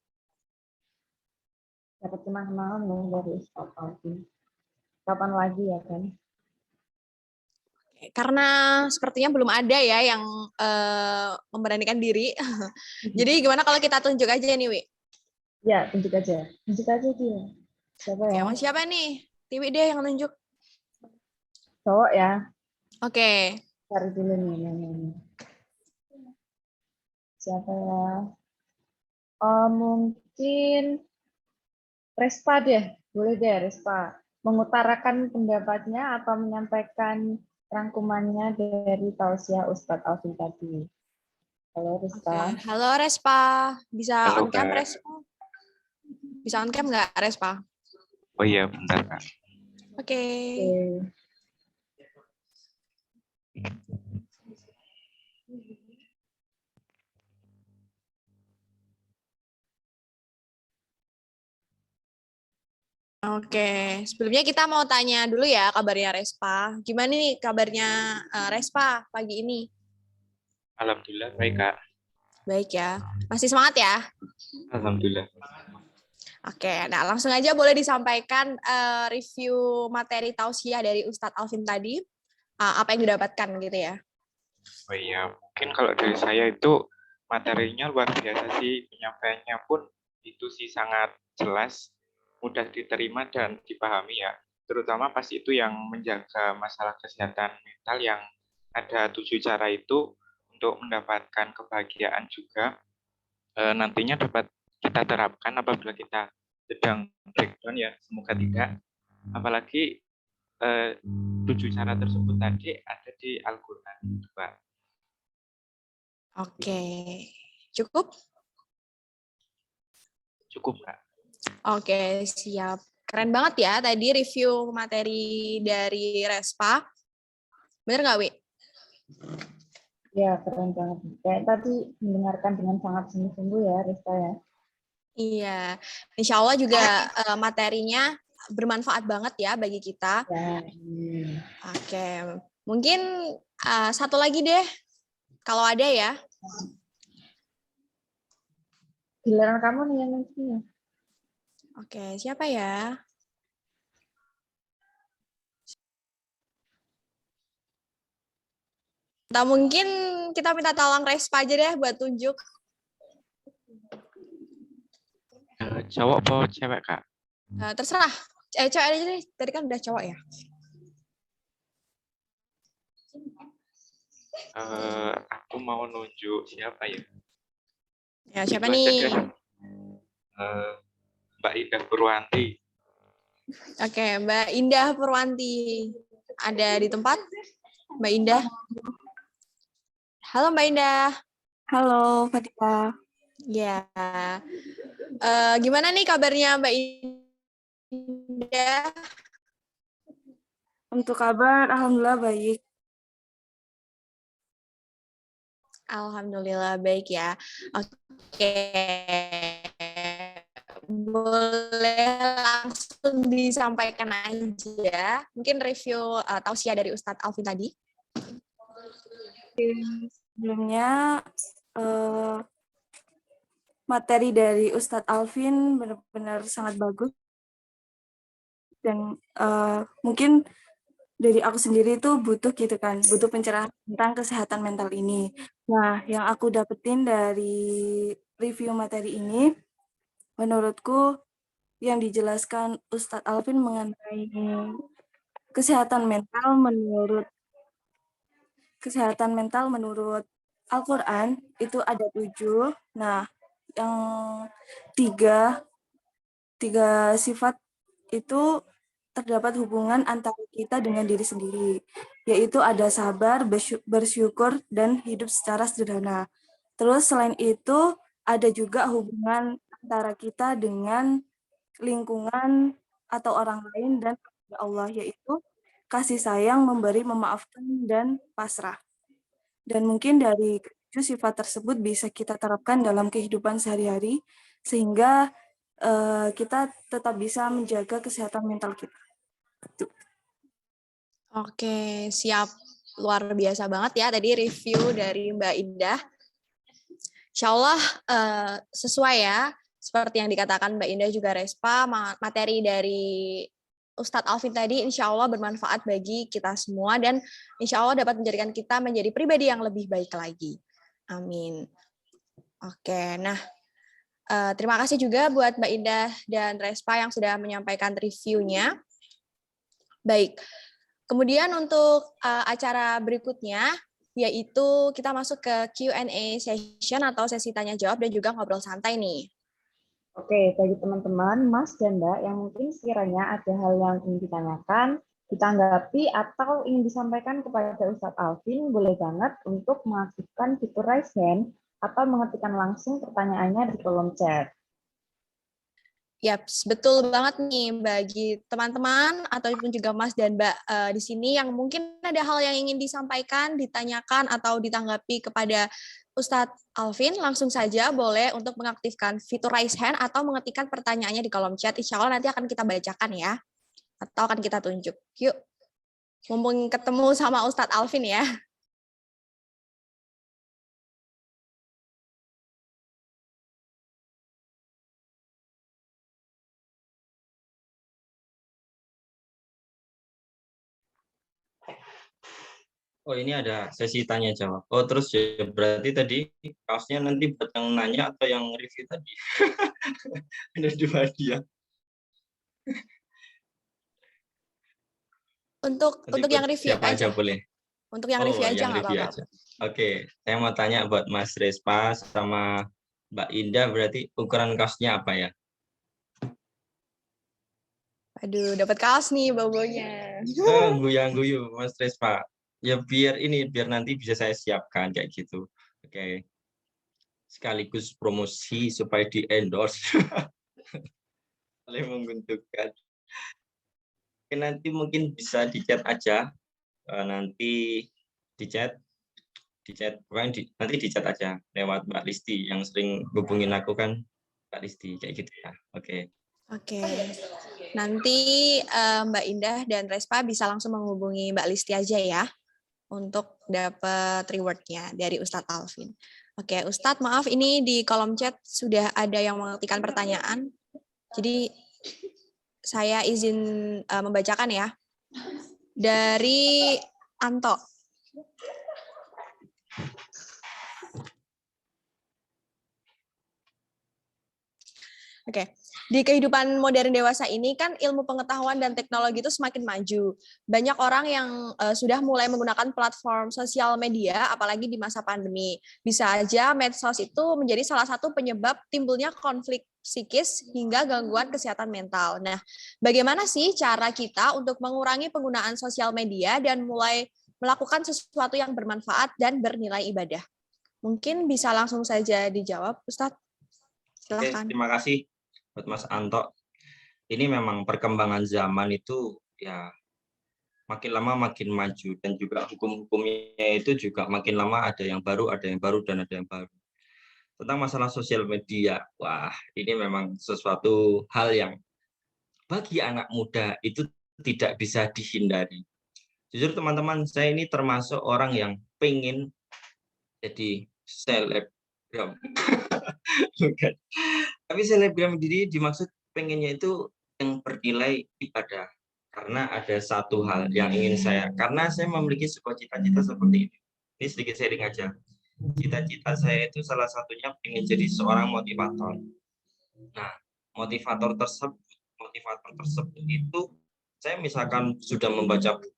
Dapat kenang-kenangan loh dari Ustadz Alvin. Kapan lagi ya kan? Karena sepertinya belum ada ya yang memberanikan diri. Jadi gimana kalau kita tunjuk aja nih, Wi? Ya, tunjuk aja. Tunjuk aja dia. Siapa ya? Oke, siapa nih? Tiwi deh yang nunjuk. Cowok ya. Oke. Cari dulu nih. Siapa ya? Mungkin Respa deh. Boleh deh Respa. Mengutarakan pendapatnya atau menyampaikan rangkumannya dari tausiah Ustadz Alvin tadi. Halo Respa. Oke. Halo Respa. Bisa Halo, on cam Kak. Respa? Bisa on cam nggak Respa? Oh iya, bentar, Kak. Oke. Oke, sebelumnya kita mau tanya dulu ya kabarnya Respa. Gimana nih kabarnya Respa pagi ini? Alhamdulillah, baik, Kak. Baik ya. Masih semangat ya? Alhamdulillah. Oke, nah langsung aja boleh disampaikan review materi tausiah dari Ustadz Alvin tadi. Apa yang didapatkan gitu ya? Oh iya, mungkin kalau dari saya itu materinya luar biasa sih, penyampaiannya pun itu sih sangat jelas, mudah diterima dan dipahami ya. Terutama pas itu yang menjaga masalah kesehatan mental yang ada 7 cara itu untuk mendapatkan kebahagiaan juga nantinya dapat kita terapkan apabila kita sedang breakdown ya, semoga tidak. Apalagi 7 cara tersebut tadi ada di Al-Quran. Oke, cukup? Cukup, Kak. Oke, siap. Keren banget ya tadi review materi dari Respa. Bener nggak, Wi? Ya, keren banget. Kayak tadi mendengarkan dengan sangat sungguh-sungguh ya, Rista ya. Iya. Insya Allah juga materinya bermanfaat banget ya bagi kita. Ya, Oke. Mungkin satu lagi deh, kalau ada ya. giliran kamu nih yang nanti. Oke, siapa ya? Nah, mungkin kita minta tolong Respa aja deh buat tunjuk. Cowok apa cewek, Kak? Terserah. Cewek aja deh. Tadi kan udah cowok ya. Aku mau nunjuk siapa ya? Ya, siapa Itu aja nih? deh. Mbak Indah Purwanti. Oke, Mbak Indah Purwanti. Ada di tempat? Mbak Indah. Halo Mbak Indah. Halo, Fadila. Ya. Gimana nih kabarnya Mbak Indah? Untuk kabar, alhamdulillah baik. Alhamdulillah baik ya. Oke. Boleh langsung disampaikan aja. Mungkin review tausiah dari Ustadz Alvin tadi. Sebelumnya, materi dari Ustadz Alvin benar-benar sangat bagus. Dan mungkin dari aku sendiri itu butuh gitu kan, butuh pencerahan tentang kesehatan mental ini. Nah, yang aku dapetin dari review materi ini, menurutku yang dijelaskan Ustadz Alvin mengenai kesehatan mental menurut Al-Quran itu ada 7. Nah, yang tiga sifat itu terdapat hubungan antara kita dengan diri sendiri, yaitu ada sabar, bersyukur, dan hidup secara sederhana. Terus selain itu, ada juga hubungan antara kita dengan lingkungan atau orang lain dan Allah, yaitu kasih sayang, memberi, memaafkan, dan pasrah. Dan mungkin dari 7 sifat tersebut bisa kita terapkan dalam kehidupan sehari-hari, sehingga kita tetap bisa menjaga kesehatan mental kita. Oke, siap. Luar biasa banget ya tadi review dari Mbak Indah. Insya Allah sesuai ya. Seperti yang dikatakan Mbak Indah juga Respa, materi dari Ustadz Alvin tadi insya Allah bermanfaat bagi kita semua dan insya Allah dapat menjadikan kita menjadi pribadi yang lebih baik lagi. Amin. Oke, nah terima kasih juga buat Mbak Indah dan Respa yang sudah menyampaikan reviewnya. Baik, kemudian untuk acara berikutnya, yaitu kita masuk ke Q&A session atau sesi tanya-jawab dan juga ngobrol santai nih. Oke, bagi teman-teman, Mas dan Mbak yang mungkin sekiranya ada hal yang ingin ditanyakan, ditanggapi, atau ingin disampaikan kepada Ustadz Alvin, boleh banget untuk mengaktifkan fitur raise hand atau mengetikkan langsung pertanyaannya di kolom chat. Yap, betul banget nih bagi teman-teman ataupun juga Mas dan Mbak di sini yang mungkin ada hal yang ingin disampaikan, ditanyakan atau ditanggapi kepada Ustadz Alvin, langsung saja boleh untuk mengaktifkan fitur raise hand atau mengetikkan pertanyaannya di kolom chat. Insya Allah nanti akan kita bacakan ya, atau akan kita tunjuk. Yuk, mumpung ketemu sama Ustadz Alvin ya. Oh, ini ada sesi tanya jawab. Oh, terus ya berarti tadi kaosnya nanti buat yang nanya atau yang review tadi? Ada 2 dia. Untuk yang review siapa aja boleh. Untuk yang review aja nggak apa-apa. Oke, saya mau tanya buat Mas Respa sama Mbak Indah, berarti ukuran kaosnya apa ya? Aduh, dapat kaos nih bau-baunya. Guyang-guyu Mas Respa. Ya biar nanti bisa saya siapkan kayak gitu. Oke. Sekaligus promosi supaya di endorse. saling menguntungkan. Oke, nanti mungkin bisa di-chat aja, nanti di-chat, pokoknya nanti di-chat aja lewat Mbak Listi, yang sering hubungin aku kan Mbak Listi, kayak gitu ya. Oke. Oke, nanti Mbak Indah dan Respa bisa langsung menghubungi Mbak Listi aja ya untuk dapat reward-nya dari Ustadz Alvin. Oke, Ustadz, maaf ini di kolom chat sudah ada yang mengetikkan pertanyaan. Jadi saya izin membacakan ya. Dari Anto. Oke, di kehidupan modern dewasa ini kan ilmu pengetahuan dan teknologi itu semakin maju. Banyak orang yang sudah mulai menggunakan platform sosial media, apalagi di masa pandemi. Bisa aja medsos itu menjadi salah satu penyebab timbulnya konflik psikis hingga gangguan kesehatan mental. Nah, bagaimana sih cara kita untuk mengurangi penggunaan sosial media dan mulai melakukan sesuatu yang bermanfaat dan bernilai ibadah? Mungkin bisa langsung saja dijawab, Ustadz. Silahkan. Terima kasih buat Mas Anto. Ini memang perkembangan zaman itu ya makin lama makin maju, dan juga hukum-hukumnya itu juga makin lama ada yang baru, dan ada yang baru. Tentang masalah sosial media, wah ini memang sesuatu hal yang bagi anak muda itu tidak bisa dihindari. Jujur teman-teman, saya ini termasuk orang yang pengen jadi selebgram. Bukan. Tapi selebgram diri dimaksud pengennya itu yang bernilai ibadah. Karena ada satu hal yang ingin saya, karena saya memiliki sebuah cita-cita seperti ini. Ini sedikit sharing aja. Cita-cita saya itu salah satunya ingin jadi seorang motivator. Nah, motivator tersebut itu saya misalkan sudah membaca buku,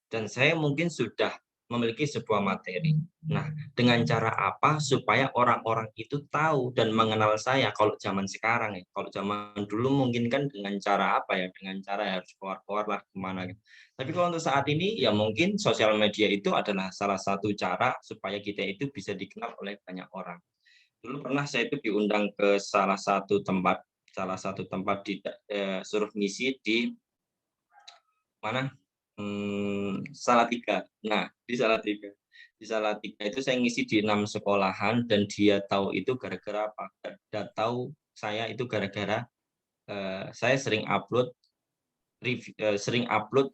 dan saya mungkin sudah memiliki sebuah materi. Nah, dengan cara apa supaya orang-orang itu tahu dan mengenal saya kalau zaman sekarang ya. Kalau zaman dulu mungkin kan dengan cara apa ya? Dengan cara harus keluar-keluar lah kemana gitu. Tapi kalau untuk saat ini ya mungkin sosial media itu adalah salah satu cara supaya kita itu bisa dikenal oleh banyak orang. Dulu pernah saya itu diundang ke salah satu tempat suruh ngisi di mana? Salatiga. Nah, di Salatiga itu saya ngisi di 6 sekolahan, dan dia tahu itu gara-gara apa? Dia tahu saya itu gara-gara saya sering upload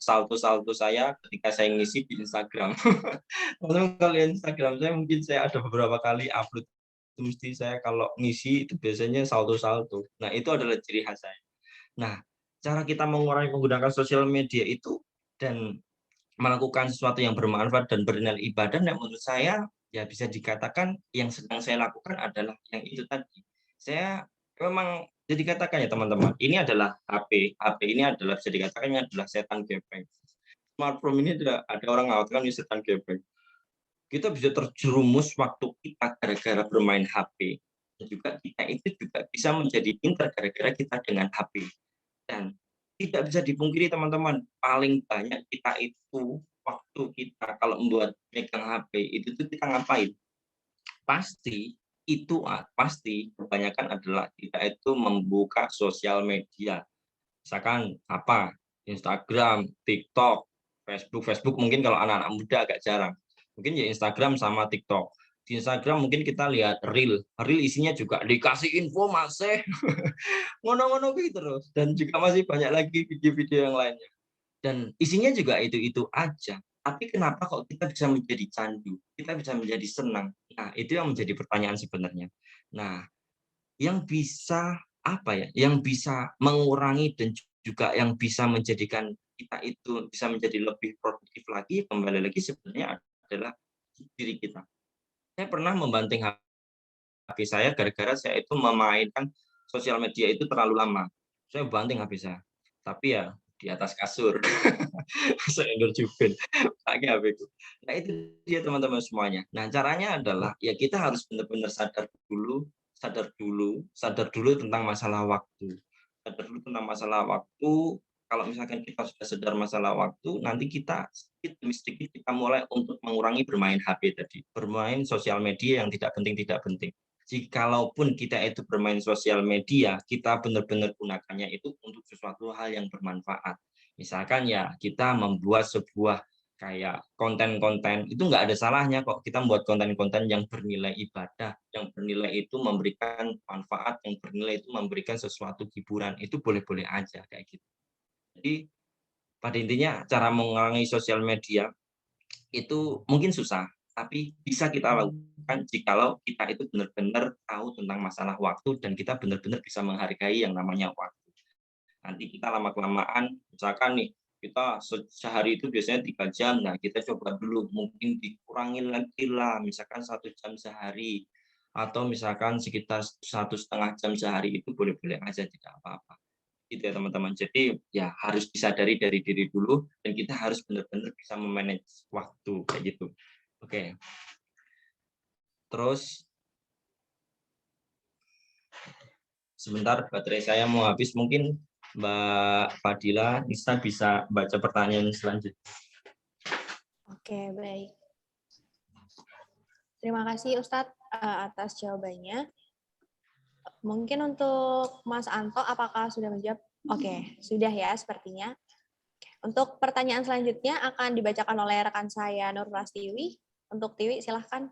salto-salto saya ketika saya ngisi di Instagram. Teman-teman kalau lihat Instagram saya, mungkin saya ada beberapa kali upload, mesti saya kalau ngisi itu biasanya salto-salto. Nah, itu adalah ciri khas saya. Nah, cara kita mengurangi menggunakan sosial media itu dan melakukan sesuatu yang bermanfaat dan bernilai ibadah, dan menurut saya ya bisa dikatakan yang sedang saya lakukan adalah yang itu tadi. Saya memang jadi katakan ya teman-teman, ini adalah HP ini adalah bisa dikatakan ini adalah setan gepeng. Smartphone ini ada orang mengatakan ini setan gepeng. Kita bisa terjerumus waktu kita gara-gara bermain HP, dan juga kita itu juga bisa menjadi pintar gara-gara kita dengan HP. Dan tidak bisa dipungkiri teman-teman, paling banyak kita itu waktu kita kalau membuat megang HP itu tuh kita ngapain? Pasti kebanyakan adalah kita itu membuka sosial media. Misalkan apa? Instagram, TikTok, Facebook mungkin kalau anak-anak muda agak jarang. Mungkin ya Instagram sama TikTok. Di Instagram mungkin kita lihat reel isinya juga dikasih info masih ngono-ngono gitu terus, dan juga masih banyak lagi video-video yang lainnya. Dan isinya juga itu-itu aja. Tapi kenapa kok kita bisa menjadi candu? Kita bisa menjadi senang. Nah, itu yang menjadi pertanyaan sebenarnya. Nah, yang bisa apa ya? Yang bisa mengurangi dan juga yang bisa menjadikan kita itu bisa menjadi lebih produktif lagi, kembali lagi sebenarnya adalah diri kita. Saya pernah membanting HP saya gara-gara saya itu memainkan sosial media itu terlalu lama. Saya banting HP saya. Tapi ya di atas kasur. Saya endorjuben pakai HP itu. Nah, itu dia teman-teman semuanya. Nah, caranya adalah ya kita harus benar-benar sadar dulu tentang masalah waktu. Sadar dulu tentang masalah waktu. Kalau misalkan kita sudah sadar masalah waktu, nanti kita sedikit demi sedikit kita mulai untuk mengurangi bermain HP tadi, bermain sosial media yang tidak penting. jikalaupun kita itu bermain sosial media, kita benar-benar gunakannya itu untuk sesuatu hal yang bermanfaat. Misalkan ya kita membuat sebuah kayak konten-konten, itu nggak ada salahnya kok kita membuat konten-konten yang bernilai ibadah, yang bernilai itu memberikan manfaat, yang bernilai itu memberikan sesuatu hiburan, itu boleh-boleh aja kayak gitu. Jadi pada intinya cara mengurangi sosial media itu mungkin susah, tapi bisa kita lakukan jikalau kita itu benar-benar tahu tentang masalah waktu dan kita benar-benar bisa menghargai yang namanya waktu. Nanti kita lama-kelamaan, misalkan nih, kita sehari itu biasanya 3 jam, nah kita coba dulu mungkin dikurangin lagi lah, misalkan 1 jam sehari, atau misalkan sekitar 1,5 jam sehari itu boleh-boleh aja, tidak apa-apa. Gitu ya teman-teman. Jadi ya harus disadari dari diri dulu dan kita harus benar-benar bisa memanage waktu kayak gitu. Oke. Terus sebentar baterai saya mau habis, mungkin Mbak Fadila Nisa bisa baca pertanyaan selanjutnya. Oke, baik. Terima kasih Ustadz atas jawabannya. Mungkin untuk Mas Anto, apakah sudah menjawab? Oke, sudah ya sepertinya. Untuk pertanyaan selanjutnya akan dibacakan oleh rekan saya Nur Prastiwi. Untuk Tiwi, silahkan.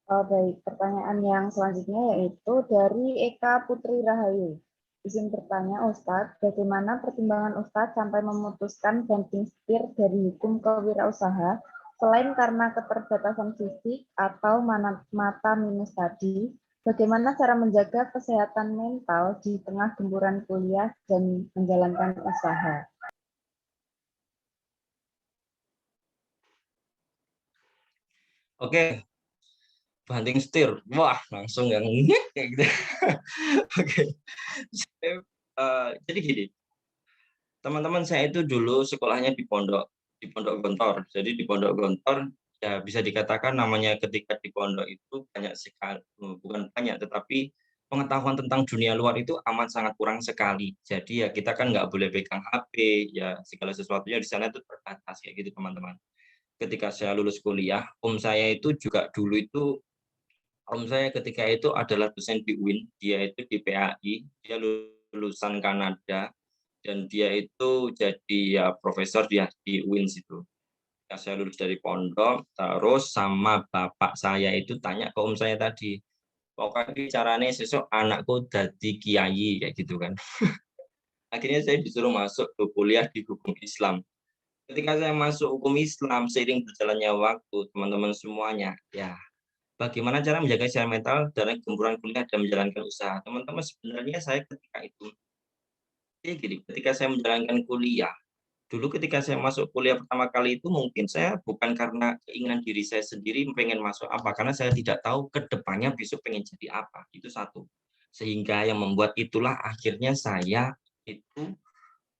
Baik, pertanyaan yang selanjutnya yaitu dari Eka Putri Rahayu. Izin bertanya Ustadz, bagaimana pertimbangan Ustadz sampai memutuskan banting setir dari hukum kewirausaha selain karena keterbatasan fisik atau mata minus tadi, bagaimana cara menjaga kesehatan mental di tengah gempuran kuliah dan menjalankan usaha? Oke, banting setir. Wah, langsung yang kayak gitu. Oke. Jadi gini, teman-teman saya itu dulu sekolahnya di Pondok Gontor. Jadi di Pondok Gontor ya bisa dikatakan namanya ketika di pondok itu banyak sekali, bukan banyak tetapi pengetahuan tentang dunia luar itu amat sangat kurang sekali. Jadi ya kita kan nggak boleh pegang HP, ya segala sesuatunya di sana itu terbatas kayak gitu teman-teman. Ketika saya lulus kuliah, saya itu juga dulu itu saya ketika itu adalah dosen di UIN, dia itu di PAI, dia lulusan Kanada dan dia itu jadi ya profesor dia di UIN situ. Ya, saya lulus dari pondok, terus sama bapak saya itu tanya ke saya tadi, pokoknya caranya sesuk anakku jadi kiai kayak gitu kan. Akhirnya saya disuruh masuk ke kuliah di hukum Islam. Ketika saya masuk hukum Islam, seiring berjalannya waktu, teman-teman semuanya, ya bagaimana cara menjaga kesehatan mental dalam gempuran kuliah dan menjalankan usaha. Teman-teman sebenarnya saya ketika itu, ya gini, ketika saya menjalankan kuliah, dulu ketika saya masuk kuliah pertama kali itu mungkin saya bukan karena keinginan diri saya sendiri pengen masuk apa, karena saya tidak tahu ke depannya besok pengen jadi apa, itu satu. Sehingga yang membuat itulah akhirnya saya itu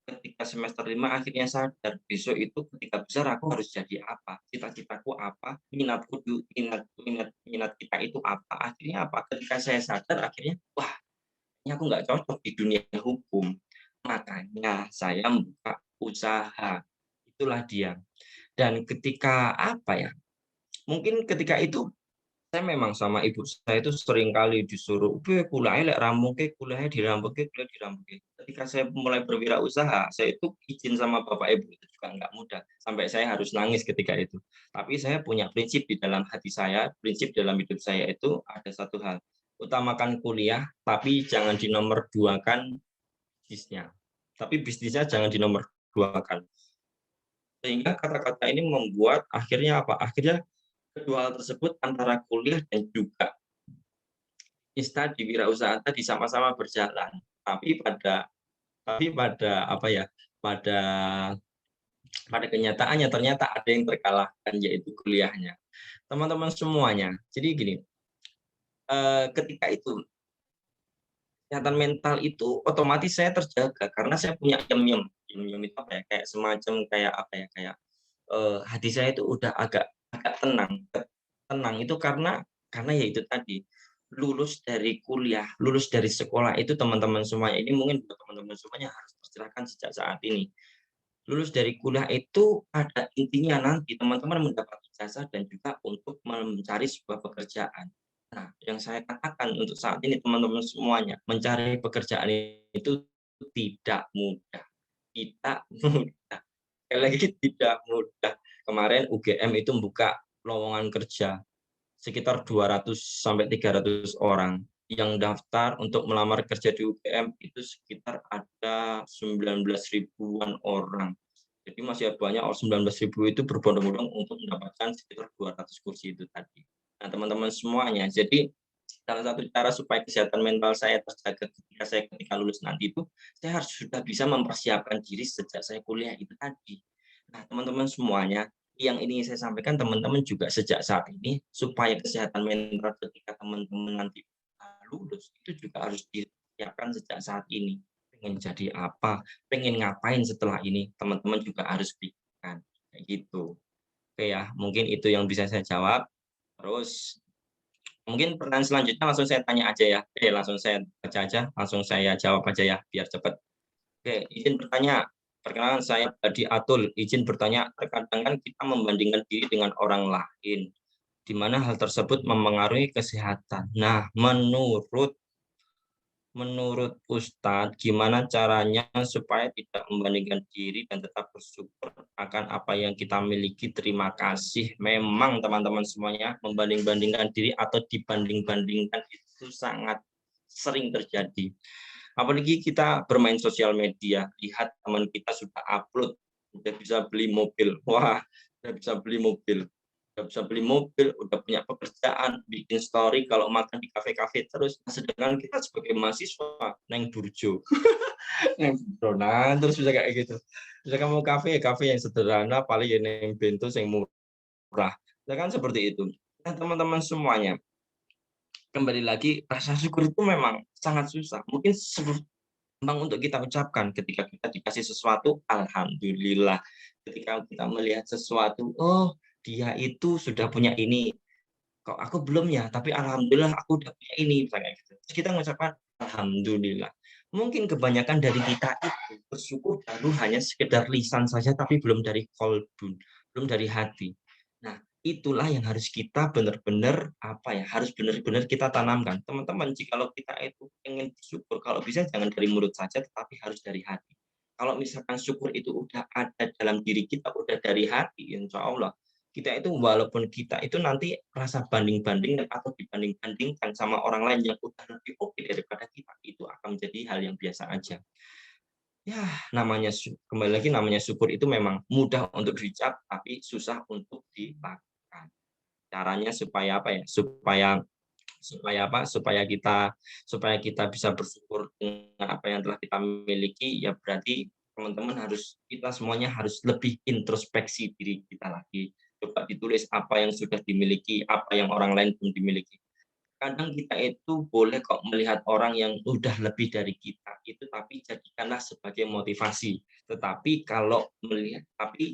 ketika semester 5 akhirnya sadar besok itu ketika besar aku harus jadi apa, cita-citaku apa, minat kita itu apa, akhirnya apa, ketika saya sadar akhirnya wah ini aku nggak cocok di dunia hukum, makanya saya membuka usaha, itulah dia. Dan ketika apa ya, mungkin ketika itu saya memang sama ibu saya itu sering kali disuruh, kuliahnya lek rambuke, kuliahnya dirambuke, kuliah dirambuke. Ketika saya mulai berwirausaha, saya itu izin sama bapak ibu itu juga nggak mudah. Sampai saya harus nangis ketika itu. Tapi saya punya prinsip di dalam hati saya, prinsip dalam hidup saya itu ada satu hal. Utamakan kuliah, tapi jangan dinomor duakan bisnisnya. Tapi bisnisnya jangan dinomor duakan. Sehingga kata-kata ini membuat akhirnya apa? Akhirnya kedua hal tersebut antara kuliah dan juga di wirausaha tadi sama-sama berjalan. Tapi pada apa ya? Pada kenyataannya ternyata ada yang terkalahkan yaitu kuliahnya. Teman-teman semuanya. Jadi gini, ketika itu kesehatan mental itu otomatis saya terjaga karena saya punya yem-yem. Yem-yem itu apa ya? Kayak semacam kayak apa ya? Kayak hati saya itu udah agak tenang. Tenang itu karena ya itu tadi, lulus dari kuliah, lulus dari sekolah itu teman-teman semuanya, ini mungkin buat teman-teman semuanya harus tercerahkan sejak saat ini. Lulus dari kuliah itu pada intinya nanti teman-teman mendapat ijazah dan juga untuk mencari sebuah pekerjaan. Nah, yang saya katakan untuk saat ini teman-teman semuanya, mencari pekerjaan itu tidak mudah. Tidak mudah. Sekali lagi tidak mudah. Kemarin UGM itu membuka lowongan kerja sekitar 200 sampai 300 orang. Yang daftar untuk melamar kerja di UGM itu sekitar ada 19 ribuan orang. Jadi masih banyak 19 ribu itu berbondong-bondong untuk mendapatkan sekitar 200 kursi itu tadi. Nah, teman-teman semuanya, jadi salah satu cara supaya kesehatan mental saya terjaga ketika lulus nanti itu, saya harus sudah bisa mempersiapkan diri sejak saya kuliah itu tadi. Nah, teman-teman semuanya, yang ini saya sampaikan teman-teman juga sejak saat ini, supaya kesehatan mental ketika teman-teman nanti lulus, itu juga harus disiapkan sejak saat ini. Pengen jadi apa, pengen ngapain setelah ini, teman-teman juga harus pikirkan. Kayak gitu. Oke ya, mungkin itu yang bisa saya jawab. Terus mungkin pertanyaan selanjutnya langsung saya tanya aja ya. Oke, langsung saya baca aja, langsung saya jawab aja ya, biar cepat. Oke, izin bertanya. Perkenalkan saya Badi Atul. Izin bertanya, terkadang kan kita membandingkan diri dengan orang lain, di mana hal tersebut mempengaruhi kesehatan. Nah, menurut Ustadz, gimana caranya supaya tidak membandingkan diri dan tetap bersyukur akan apa yang kita miliki? Terima kasih. Memang teman-teman semuanya, membanding-bandingkan diri atau dibanding-bandingkan itu sangat sering terjadi. Apalagi kita bermain sosial media, lihat teman kita sudah upload, udah bisa beli mobil. Wah, udah bisa beli mobil. Udah bisa beli mobil, udah punya pekerjaan, bikin story kalau makan di kafe-kafe terus. Sedangkan kita sebagai mahasiswa neng burjo, neng Brona, terus bisa kayak gitu. Bisa kamu kafe yang sederhana, paling ya neng bento yang murah. Kan seperti itu. Nah, teman-teman semuanya, kembali lagi rasa syukur itu memang sangat susah. Mungkin gampang untuk kita ucapkan ketika kita dikasih sesuatu, alhamdulillah. Ketika kita melihat sesuatu, oh dia itu sudah punya ini, kok aku belum ya, tapi alhamdulillah aku udah punya ini, misalnya gitu. Terus kita mengucapkan alhamdulillah. Mungkin kebanyakan dari kita itu bersyukur baru hanya sekedar lisan saja, tapi belum dari kolbun, belum dari hati. Nah, itulah yang harus kita benar-benar harus benar-benar kita tanamkan. Teman-teman, jikalau kita itu ingin bersyukur, kalau bisa jangan dari mulut saja, tetapi harus dari hati. Kalau misalkan syukur itu udah ada dalam diri kita, udah dari hati, insya Allah kita itu walaupun kita itu nanti rasa banding-banding atau dibanding-bandingkan sama orang lain yang udah lebih oke daripada kita, itu akan menjadi hal yang biasa aja. Ya, kembali lagi namanya syukur itu memang mudah untuk diucap tapi susah untuk dilakukan. Caranya supaya supaya kita bisa bersyukur dengan apa yang telah kita miliki, ya berarti teman-teman kita semuanya harus lebih introspeksi diri kita lagi. Coba ditulis apa yang sudah dimiliki, apa yang orang lain belum dimiliki. Kadang kita itu boleh kok melihat orang yang udah lebih dari kita itu, tapi jadikanlah sebagai motivasi. Tetapi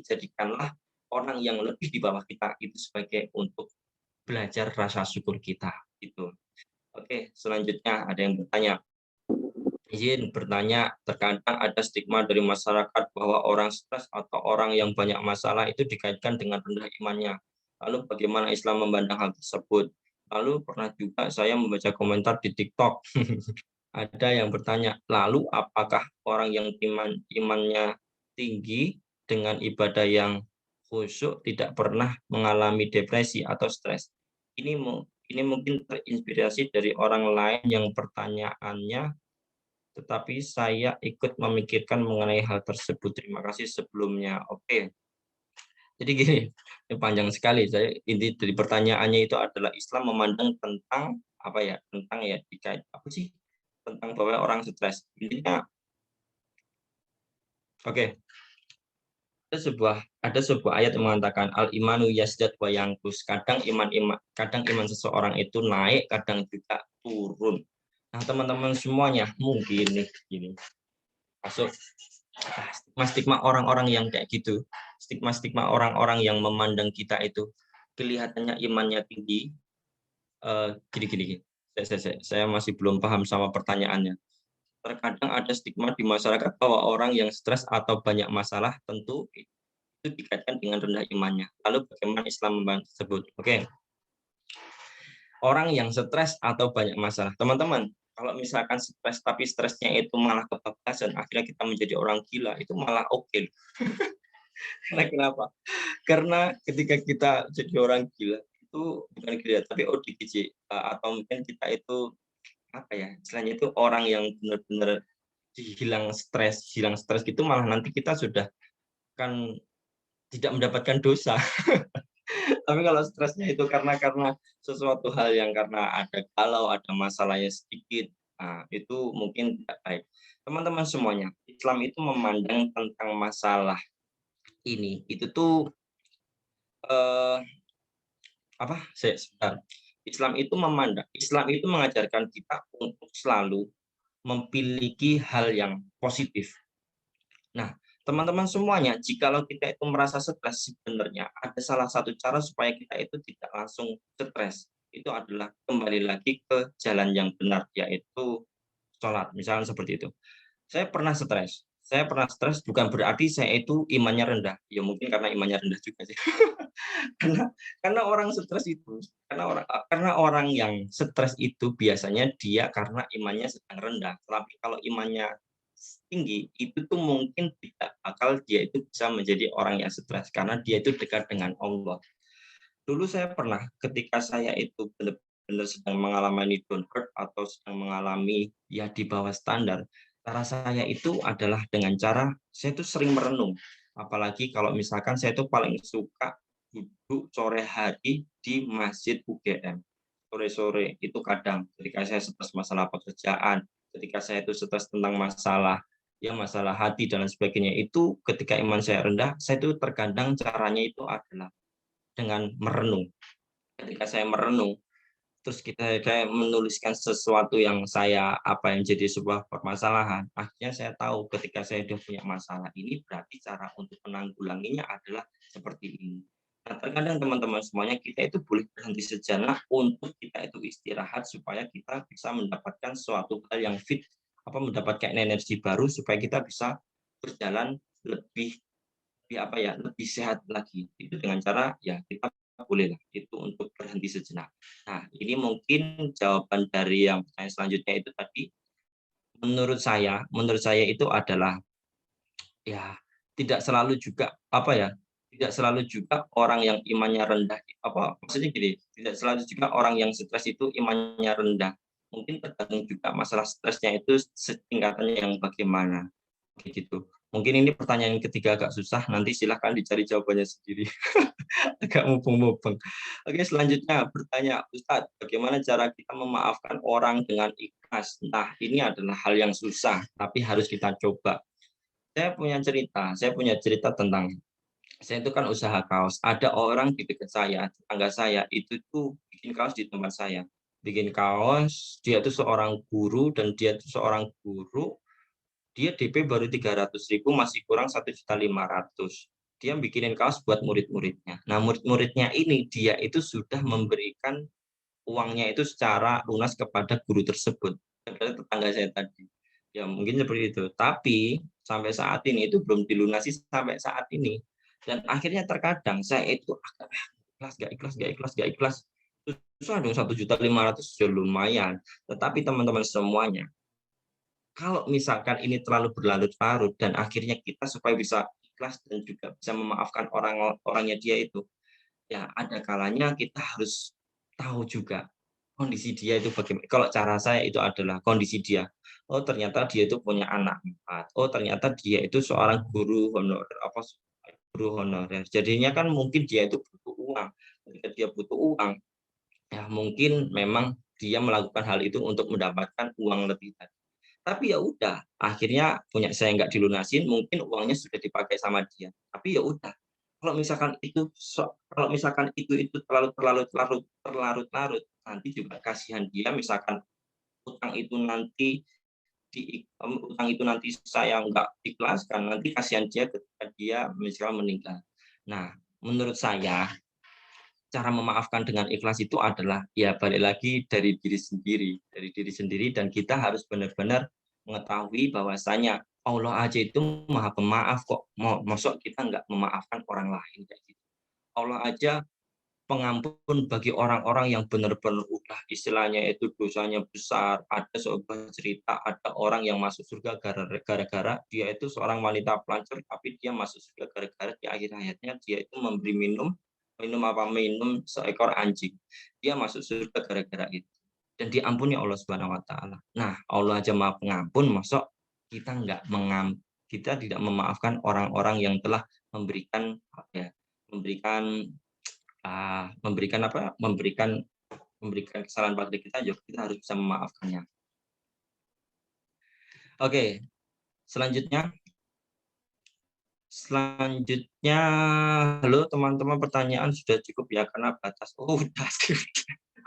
jadikanlah orang yang lebih di bawah kita itu sebagai untuk belajar rasa syukur kita itu. Oke, selanjutnya ada yang bertanya. Izin bertanya, terkadang ada stigma dari masyarakat bahwa orang stres atau orang yang banyak masalah itu dikaitkan dengan rendah imannya. Lalu bagaimana Islam memandang hal tersebut? Lalu pernah juga saya membaca komentar di TikTok. Ada yang bertanya, lalu apakah orang yang imannya tinggi dengan ibadah yang khusyuk tidak pernah mengalami depresi atau stres? Ini mungkin terinspirasi dari orang lain yang pertanyaannya, tetapi saya ikut memikirkan mengenai hal tersebut. Terima kasih sebelumnya. Oke. Jadi gini, ini panjang sekali. Inti dari pertanyaannya itu adalah Islam memandang tentang tentang bahwa orang stres. Intinya, oke. Ada sebuah ayat yang mengatakan al imanu yazdad wa yanqus. Kadang iman seseorang itu naik, kadang juga turun. Nah, teman-teman semuanya mungkin nih gini. Masuk stigma orang-orang yang kayak gitu, stigma orang-orang yang memandang kita itu kelihatannya imannya tinggi. Gini. Saya masih belum paham sama pertanyaannya. Terkadang ada stigma di masyarakat bahwa orang yang stres atau banyak masalah tentu itu dikaitkan dengan rendah imannya. Lalu bagaimana Islam membahas tersebut? Oke. orang yang stres atau banyak masalah. Teman-teman, kalau misalkan stres tapi stresnya itu malah kebablasan, akhirnya kita menjadi orang gila, itu malah oke. Karena kenapa? Karena ketika kita jadi orang gila, itu bukan gila, tapi ODGJ, atau mungkin kita itu, apa ya, istilahnya itu orang yang benar-benar hilang stres gitu, malah nanti kita sudah kan tidak mendapatkan dosa. Tapi kalau stresnya itu karena sesuatu hal yang karena ada galau, ada masalahnya sedikit, nah itu mungkin tidak baik. Teman-teman semuanya, Islam itu memandang tentang masalah ini, itu tuh, eh, apa? Sebentar. Islam itu mengajarkan kita untuk selalu memiliki hal yang positif. Nah, teman-teman semuanya, jikalau kita itu merasa stres, sebenarnya ada salah satu cara supaya kita itu tidak langsung stres. Itu adalah kembali lagi ke jalan yang benar, yaitu sholat. Misalnya seperti itu. Saya pernah stres. Saya pernah stres bukan berarti saya itu imannya rendah. Ya mungkin karena imannya rendah juga sih. karena orang stres itu, karena orang yang stres itu biasanya dia karena imannya sedang rendah. Tapi kalau imannya tinggi, itu tuh mungkin tidak bakal dia itu bisa menjadi orang yang stres karena dia itu dekat dengan Allah. Dulu saya pernah ketika saya itu benar-benar sedang mengalami downward atau sedang mengalami ya di bawah standar. Cara saya itu adalah dengan cara saya itu sering merenung. Apalagi kalau misalkan saya itu paling suka duduk sore hari di Masjid UGM. Sore-sore itu kadang ketika saya stres masalah pekerjaan, ketika saya itu stres tentang masalah ya masalah hati dan lain sebagainya, itu ketika iman saya rendah, saya itu terkadang caranya itu adalah dengan merenung. Ketika saya merenung, terus kita kayak menuliskan sesuatu yang saya apa yang jadi sebuah permasalahan, akhirnya saya tahu ketika saya sudah punya masalah ini berarti cara untuk menanggulanginya adalah seperti ini. Nah, terkadang teman-teman semuanya kita itu boleh berhenti sejenak untuk kita itu istirahat supaya kita bisa mendapatkan suatu hal yang fit, mendapatkan energi baru supaya kita bisa berjalan lebih lebih sehat lagi. Itu dengan cara ya kita bolehlah itu untuk berhenti sejenak. Nah, ini mungkin jawaban dari yang pertanyaan selanjutnya itu tadi. Menurut saya itu adalah ya tidak selalu juga tidak selalu juga orang yang imannya rendah, maksudnya gini, tidak selalu juga orang yang stres itu imannya rendah. Mungkin tergantung juga masalah stresnya itu tingkatannya yang bagaimana, gitu. Mungkin ini pertanyaan ketiga agak susah, nanti silahkan dicari jawabannya sendiri. Agak mubeng-mubeng. Oke, selanjutnya bertanya, Ustadz, bagaimana cara kita memaafkan orang dengan ikhlas? Nah, ini adalah hal yang susah, tapi harus kita coba. Saya punya cerita tentang, saya itu kan usaha kaos. Ada orang di dekat saya, tetangga saya, itu tuh bikin kaos di tempat saya. Bikin kaos, dia itu seorang guru, dan dia itu seorang guru, dia DP baru 300.000, masih kurang 1.500.000. Dia bikinin kaos buat murid-muridnya. Nah, murid-muridnya ini dia itu sudah memberikan uangnya itu secara lunas kepada guru tersebut, kepada tetangga saya tadi. Ya mungkin seperti itu. Tapi sampai saat ini itu belum dilunasi sampai saat ini. Dan akhirnya terkadang saya itu gak ikhlas. Susah dong 1.500.000 sudah lumayan. Tetapi teman-teman semuanya, kalau misalkan ini terlalu berlarut-larut dan akhirnya kita supaya bisa ikhlas dan juga bisa memaafkan orangnya dia itu, ya ada kalanya kita harus tahu juga kondisi dia itu bagaimana. Kalau cara saya itu adalah kondisi dia. Oh ternyata dia itu punya anak 4. Oh ternyata dia itu seorang guru honorer. Jadinya kan mungkin dia itu butuh uang. Ketika dia butuh uang, ya mungkin memang dia melakukan hal itu untuk mendapatkan uang lebih tadi. Tapi ya udah, akhirnya punya saya nggak dilunasin, mungkin uangnya sudah dipakai sama dia. Tapi ya udah, kalau misalkan itu terlarut-larut, nanti juga kasihan dia. Misalkan utang itu nanti saya nggak ikhlaskan, nanti kasihan dia ketika dia misalnya meninggal. Nah, menurut saya cara memaafkan dengan ikhlas itu adalah ya balik lagi dari diri sendiri, dan kita harus benar-benar mengetahui bahwasanya Allah aja itu maha pemaaf kok. Masuk kita nggak memaafkan orang lain kayak gitu. Allah aja pengampun bagi orang-orang yang benar-benar udah istilahnya itu dosanya besar. Ada sebuah cerita, ada orang yang masuk surga gara-gara dia itu seorang wanita pelacur, tapi dia masuk surga gara-gara di akhir hayatnya dia itu memberi minum seekor anjing. Dia masuk surga gara-gara itu. Dan diampuni Allah Subhanahu wa taala. Nah, Allah aja Maha Pengampun, masa kita kita tidak memaafkan orang-orang yang telah memberikan kesalahan pada kita, juga kita harus bisa memaafkannya. Oke, selanjutnya, halo teman-teman, pertanyaan sudah cukup ya karena batas. Udah.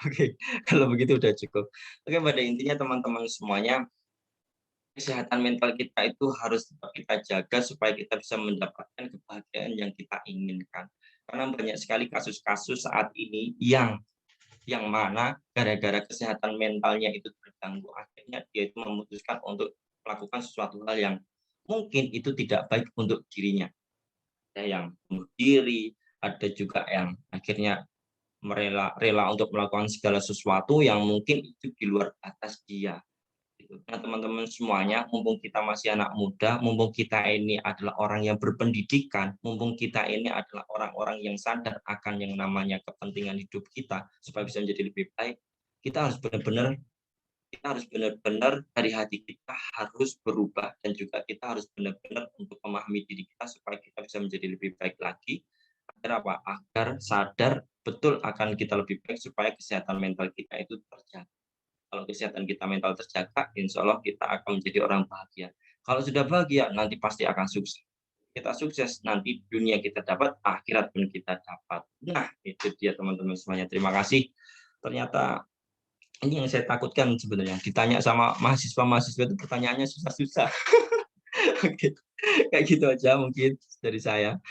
Oke, kalau begitu udah cukup. Oke, pada intinya teman-teman semuanya, kesehatan mental kita itu harus tetap kita jaga supaya kita bisa mendapatkan kebahagiaan yang kita inginkan. Karena banyak sekali kasus-kasus saat ini yang mana gara-gara kesehatan mentalnya itu terganggu, akhirnya dia itu memutuskan untuk melakukan sesuatu hal yang mungkin itu tidak baik untuk dirinya. Ada yang bunuh diri, ada juga yang akhirnya rela untuk melakukan segala sesuatu yang mungkin itu di luar batas dia. Nah, teman-teman semuanya, mumpung kita masih anak muda, mumpung kita ini adalah orang yang berpendidikan, mumpung kita ini adalah orang-orang yang sadar akan yang namanya kepentingan hidup kita supaya bisa menjadi lebih baik, kita harus benar-benar dari hati kita harus berubah, dan juga kita harus benar-benar untuk memahami diri kita supaya kita bisa menjadi lebih baik lagi. Agar apa? Agar sadar betul akan kita lebih baik supaya kesehatan mental kita itu terjaga. Kalau kesehatan kita mental terjaga, insya Allah kita akan menjadi orang bahagia. Kalau sudah bahagia, nanti pasti akan sukses. Kita sukses, nanti dunia kita dapat, akhirat pun kita dapat. Nah, itu dia teman-teman semuanya. Terima kasih. Ternyata ini yang saya takutkan sebenarnya. Ditanya sama mahasiswa-mahasiswa itu pertanyaannya susah-susah. Oke, kayak gitu aja mungkin dari saya.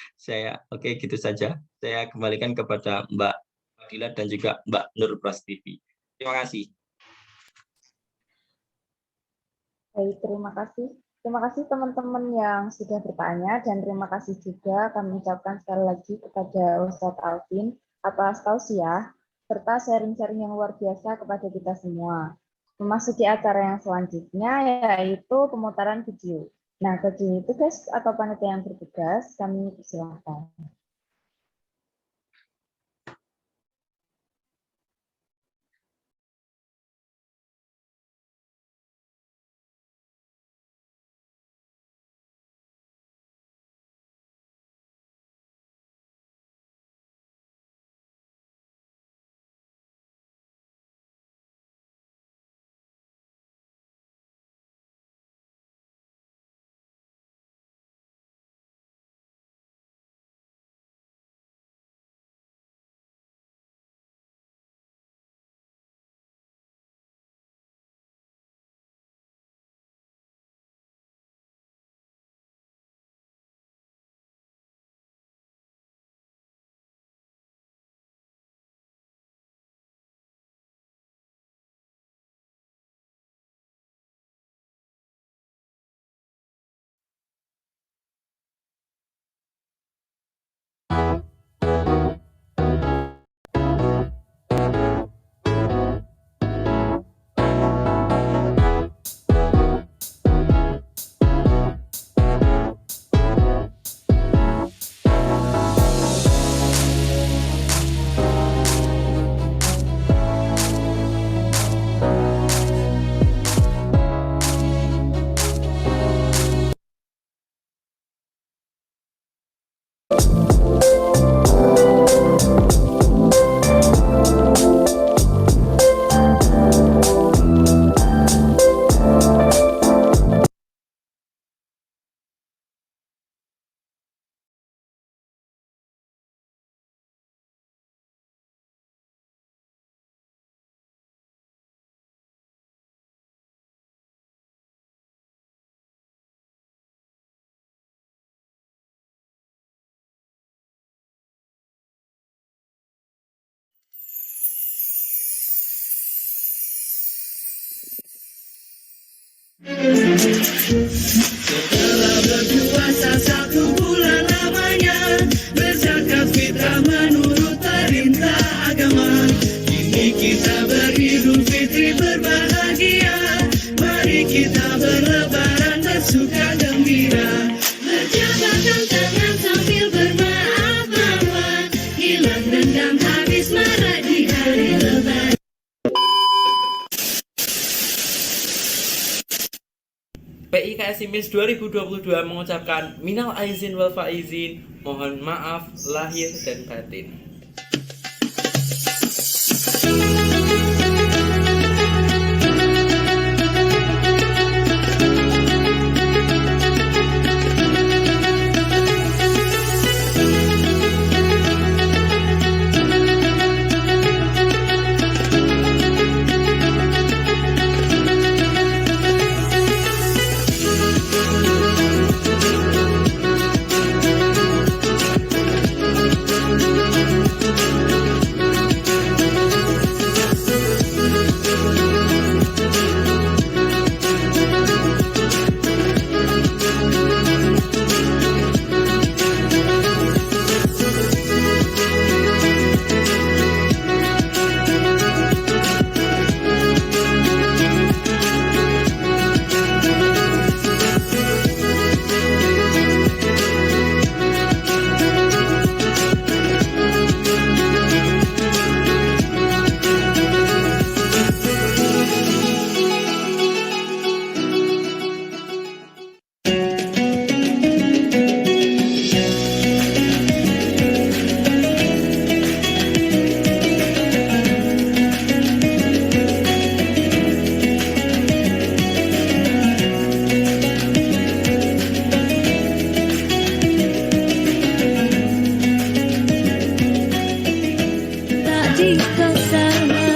Oke, gitu saja. Saya kembalikan kepada Mbak Fadila dan juga Mbak Nur Prastivi. Terima kasih. Baik, terima kasih. Terima kasih teman-teman yang sudah bertanya, dan terima kasih juga kami ucapkan sekali lagi kepada Ustadz Alvin atas tausiah serta sharing-sharing yang luar biasa kepada kita semua. Memasuki acara yang selanjutnya yaitu pemutaran video. Nah, bagi tugas atau panitia yang bertugas, kami persilahkan. Setelah berpuasa 1 bulan lamanya, berzakat fitrah menurut perintah. kita beridul fitri berbahagia. Mari kita berlebaran bersuka gembira. Berjabatkan tangan sambil bermaaf-maafan. Hilang dendam habis marah di hari lebaran. PIKS SIMIS 2022 mengucapkan minal aizin wal faizin, mohon maaf lahir dan batin. Jika sama,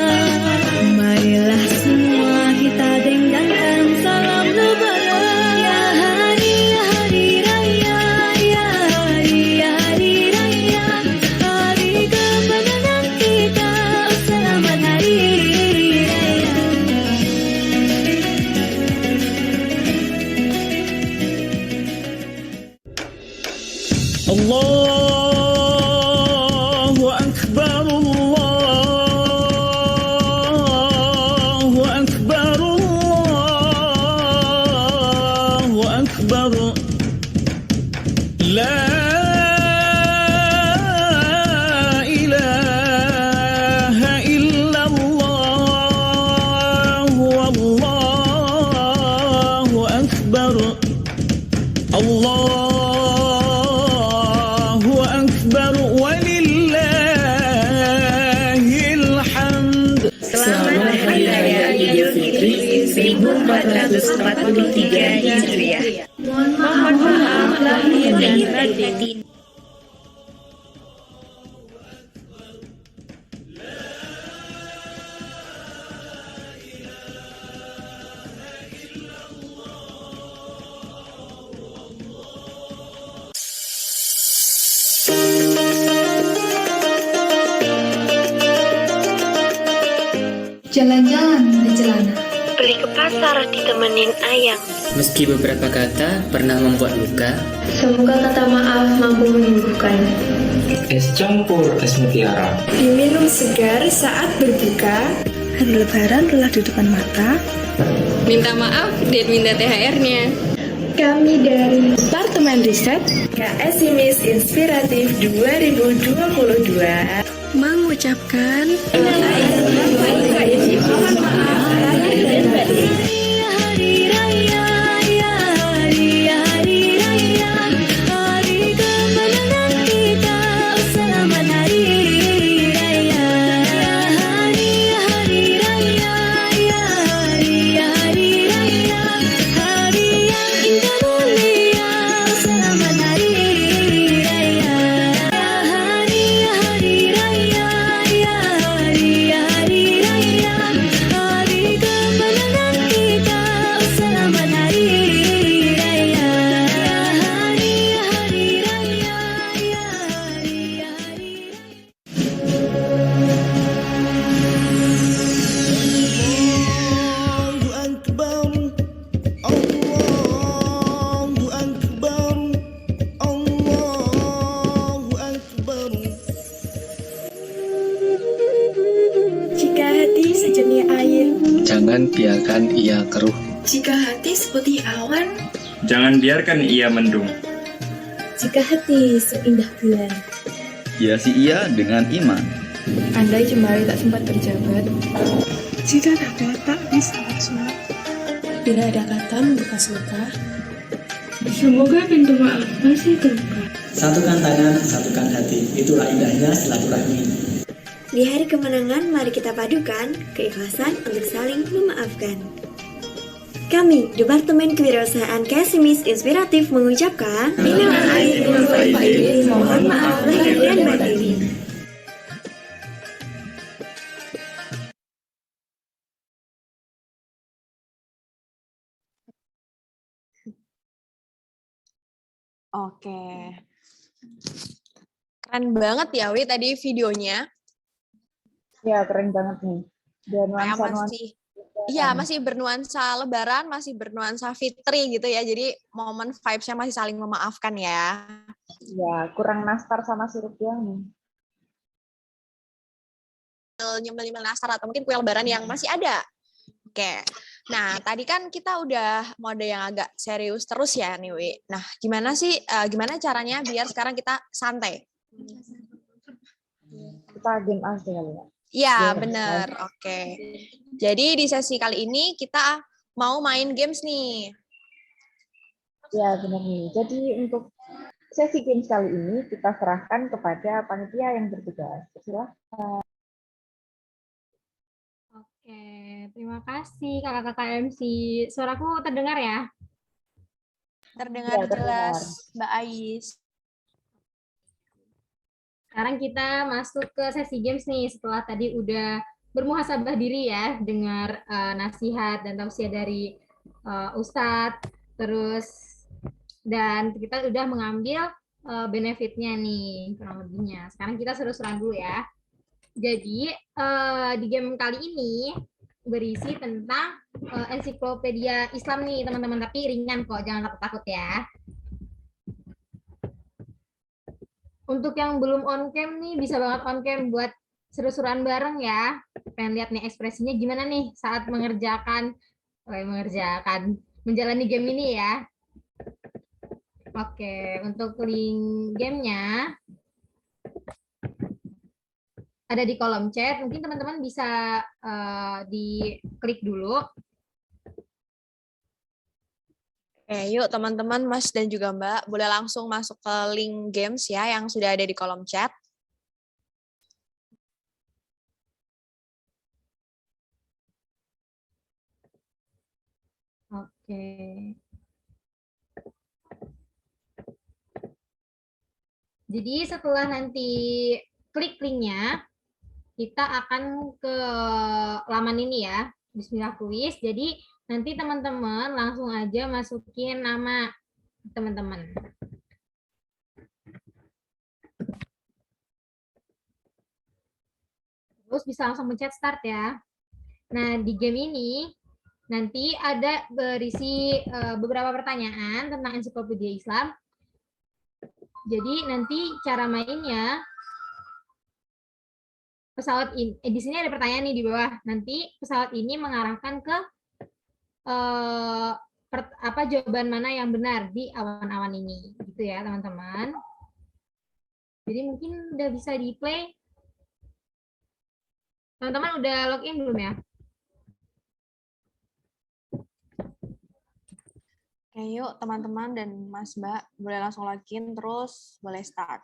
marilah semua kita dengarkan salam lebaran. Ya hari raya, ya hari raya, hari kemenangan kita, selamat hari raya. Allahu Akbar. لا إله إلا الله والله أكبر الله أكبر ولله الحمد. Selamat Hari Raya Idul Fitri 1443 Hijriah. Mohon maaf lahir dan batin. Jalan-jalan di celana. Beli ke pasar ditemenin ayam. Meski beberapa kata pernah membuat luka, Semoga kata maaf mampu menyembuhkan. Es campur es mutiara. Diminum segar saat berbuka. Hari Lebaran telah di depan mata. Minta maaf dan minta THR-nya. Kami dari Departemen Riset PIKS SIMIS Inspiratif 2022 mengucapkan Mohon maaf lahir dan batin. Hari raya, ya hari raya, hari kemenangan kita, selamat hari raya. Hari raya, ya hari raya, hari yang indah mulia, selamat hari raya. Hari raya, ya hari Jangan biarkan ia keruh. Jika hati seperti awan, Jangan biarkan ia mendung. Jika hati seindah bulan, Hiasi ia dengan iman. andai jemari tak sempat berjabat, jika dada tak bisa bersuara, bila ada kata membekas luka, semoga pintu maaf masih terbuka. Satukan tangan, satukan hati. Itulah indahnya silaturahmi. Di hari kemenangan, mari kita padukan keikhlasan untuk saling memaafkan. Kami, Departemen Kewirausahaan Kasimis Inspiratif mengucapkan Minal aidin wal faizin, mohon maaf lahir dan batin. Oke. Keren banget ya, Wi, tadi videonya. Ya, keren banget nih. Dan nuansa-nuansa. Iya, masih bernuansa Lebaran, masih bernuansa Fitri gitu ya. Jadi momen vibes-nya masih saling memaafkan ya. Ya, kurang nastar sama sirup doang nih. Nyemil-nyemil nastar atau mungkin kue Lebaran yang masih ada. Oke. Nah, tadi kan kita udah mode yang agak serius terus ya nih, Wi. Nah, gimana caranya biar sekarang kita santai? Kita game aja kali ya. Iya, bener. Oke. Jadi di sesi kali ini kita mau main games nih. Ya, benar nih. Jadi untuk sesi games kali ini kita serahkan kepada panitia yang bertugas. Silahkan. Oke, terima kasih kakak-kakak MC. Suaraku terdengar ya? Terdengar jelas, Mbak Ais. Sekarang kita masuk ke sesi games nih, setelah tadi udah bermuhasabah diri ya, dengar nasihat dan tausiah dari Ustadz, dan kita udah mengambil benefitnya nih, kurang lebihnya. Sekarang kita seru-seruan dulu ya. Jadi, di game kali ini berisi tentang ensiklopedia Islam nih, teman-teman, tapi ringan kok, jangan takut-takut ya. Untuk yang belum on cam nih, bisa banget on cam buat seru-seruan bareng ya. Pengen lihat nih ekspresinya gimana nih saat menjalani game ini ya. Oke, untuk link gamenya ada di kolom chat. Mungkin teman-teman bisa diklik dulu. Oke, yuk teman-teman, Mas dan juga Mbak, boleh langsung masuk ke link games ya yang sudah ada di kolom chat. Oke. Jadi setelah nanti klik linknya, kita akan ke laman ini ya, Bismillah Quiz. Jadi nanti teman-teman langsung aja masukin nama teman-teman. Terus bisa langsung pencet start ya. Nah, di game ini nanti ada berisi beberapa pertanyaan tentang ensiklopedia Islam. Jadi nanti cara mainnya, pesawat ini, di sini ada pertanyaan nih di bawah. Nanti pesawat ini mengarahkan ke jawaban mana yang benar di awan-awan ini, gitu ya teman-teman. Jadi mungkin udah bisa di play. Teman-teman udah login belum ya? Oke, yuk teman-teman dan Mas Mbak, boleh langsung login terus boleh start.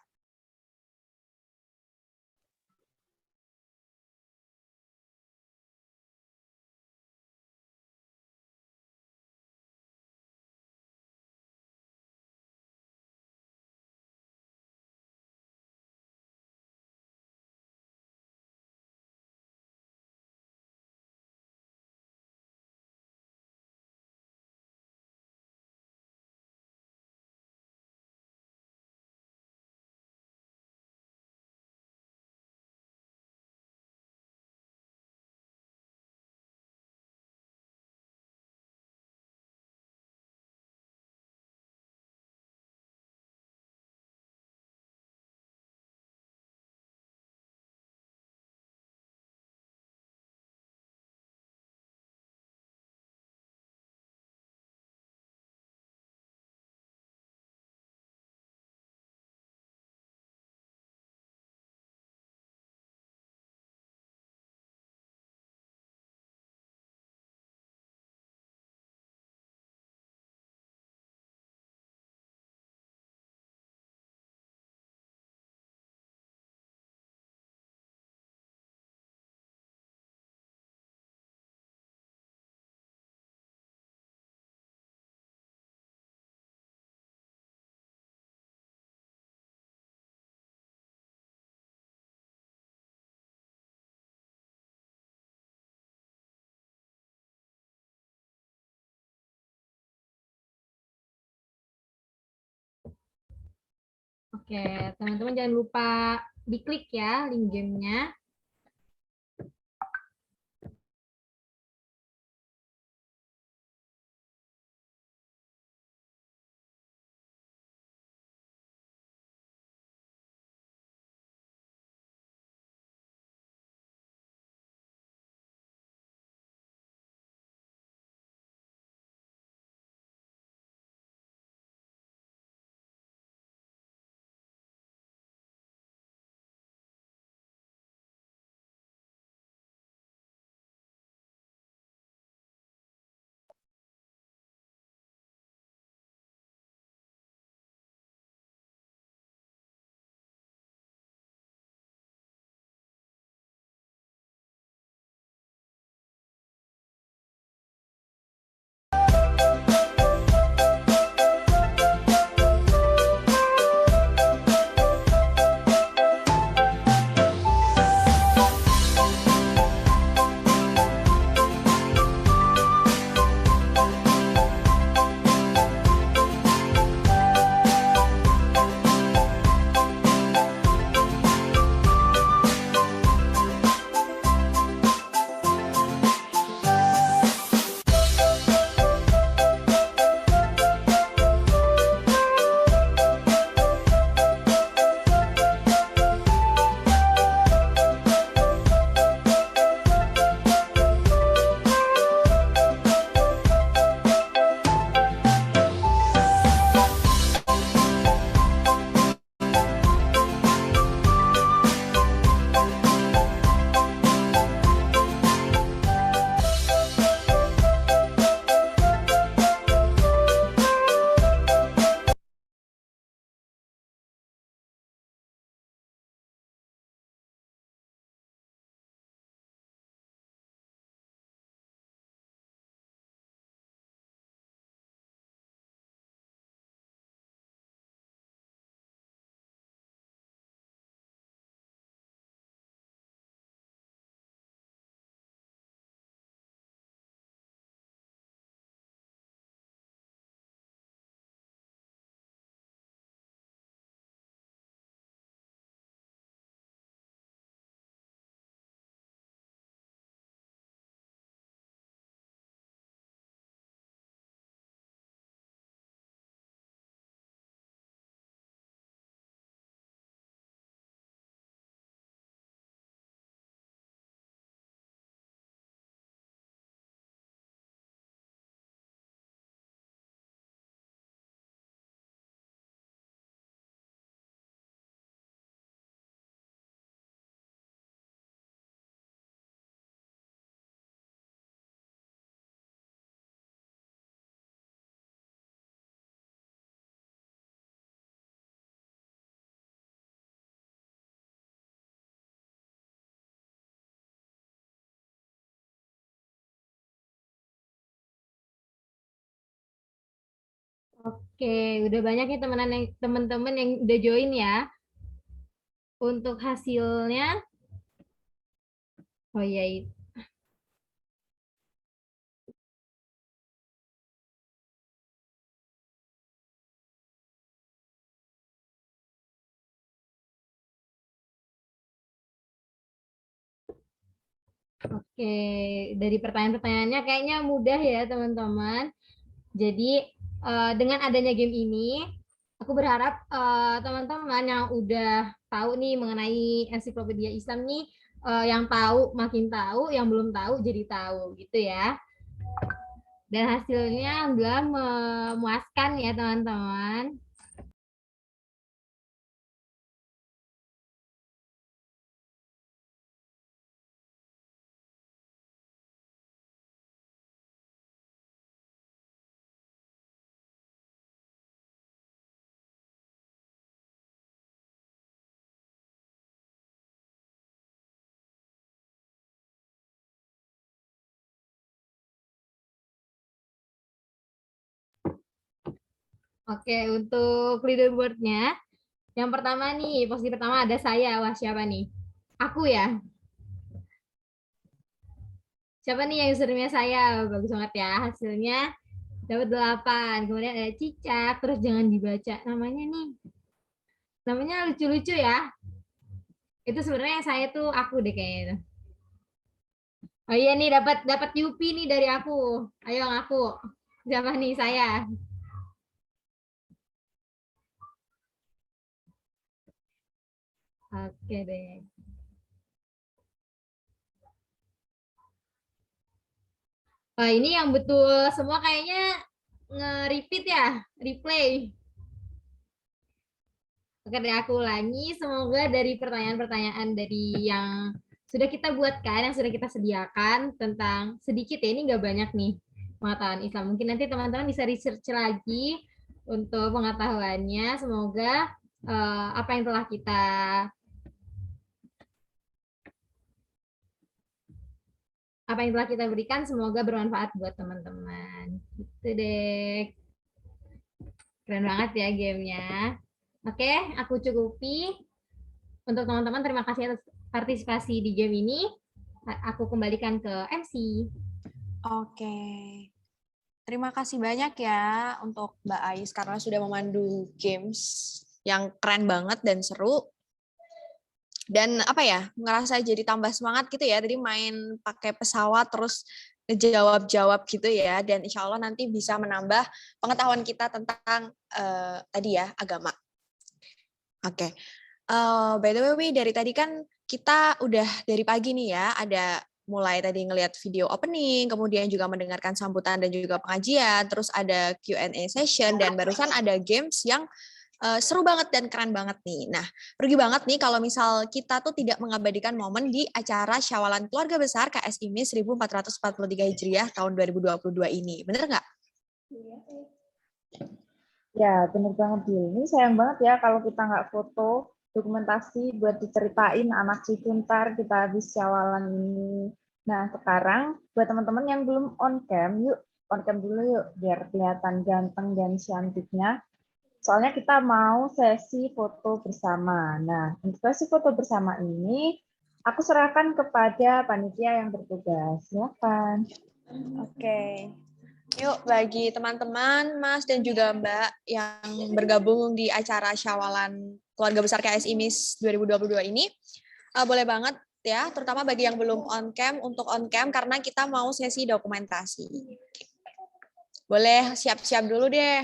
Oke, teman-teman jangan lupa diklik ya link gamenya. Oke, udah banyak nih teman-teman yang udah join ya. Untuk hasilnya, oh ya, oke, dari pertanyaan-pertanyaannya kayaknya mudah ya teman-teman. Jadi dengan adanya game ini, aku berharap teman-teman yang udah tahu nih mengenai ensiklopedia Islam nih, yang tahu makin tahu, yang belum tahu jadi tahu gitu ya. Dan hasilnya alhamdulillah memuaskan ya teman-teman. Oke, untuk leaderboardnya, yang pertama nih, posisi pertama ada saya. Wah, siapa nih? Aku ya. Siapa nih yang username saya? Bagus banget ya. Hasilnya dapat 8. Kemudian ada Cicak, terus jangan dibaca namanya nih. Namanya lucu-lucu ya. Itu sebenarnya saya tuh aku deh kayaknya itu. Oh iya nih dapat Yupi nih dari aku. Ayo ngaku. Siapa nih saya? Oke deh. Wah, ini yang betul semua kayaknya nge-repeat ya, replay. Oke deh, aku ulangi. Semoga dari pertanyaan-pertanyaan dari yang sudah kita buatkan, yang sudah kita sediakan tentang sedikit ya, ini nggak banyak nih pengetahuan Islam. Mungkin nanti teman-teman bisa research lagi untuk pengetahuannya. Semoga apa yang telah kita berikan semoga bermanfaat buat teman-teman. Gitu deh. Keren banget ya gamenya. Oke, aku cukupi. Untuk teman-teman, terima kasih atas partisipasi di game ini. Aku kembalikan ke MC. Oke. Terima kasih banyak ya untuk Mbak Ais karena sudah memandu games yang keren banget dan seru. Dan apa ya, ngerasa jadi tambah semangat gitu ya. Tadi main pakai pesawat terus jawab-jawab gitu ya. Dan insya Allah nanti bisa menambah pengetahuan kita tentang tadi ya, agama. Oke. By the way, dari tadi kan kita udah dari pagi nih ya, ada mulai tadi ngelihat video opening, kemudian juga mendengarkan sambutan dan juga pengajian, terus ada Q&A session, dan barusan ada games yang seru banget dan keren banget nih. Nah, rugi banget nih kalau misal kita tuh tidak mengabadikan momen di acara Syawalan Keluarga Besar KSIMI 1443 Hijriah tahun 2022 ini. Bener nggak? Ya, bener banget, Dil. Ini sayang banget ya kalau kita nggak foto dokumentasi buat diceritain anak cucu ntar kita habis syawalan ini. Nah, sekarang buat teman-teman yang belum on cam, yuk on cam dulu yuk, biar kelihatan ganteng dan cantiknya. Soalnya kita mau sesi foto bersama. Nah, untuk sesi foto bersama ini, aku serahkan kepada panitia yang bertugas. Silakan. Oke. Yuk, bagi teman-teman, Mas, dan juga Mbak yang bergabung di acara Syawalan Keluarga Besar KSI MIS 2022 ini, boleh banget ya, terutama bagi yang belum on cam, untuk on cam karena kita mau sesi dokumentasi. Boleh siap-siap dulu deh.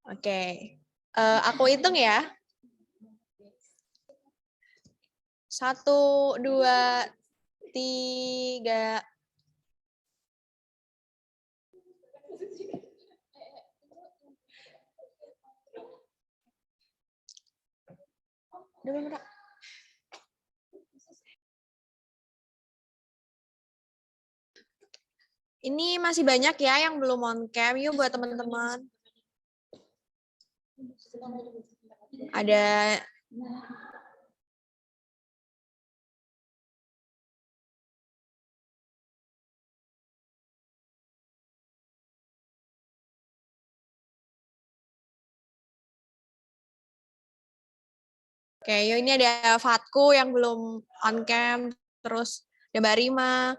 Oke, aku hitung ya. 1, 2, 3. Ini masih banyak ya yang belum on cam. Yuk buat teman-teman. Ada Oke, yuk ini ada Fatku yang belum on cam, terus ada Mbak Rima.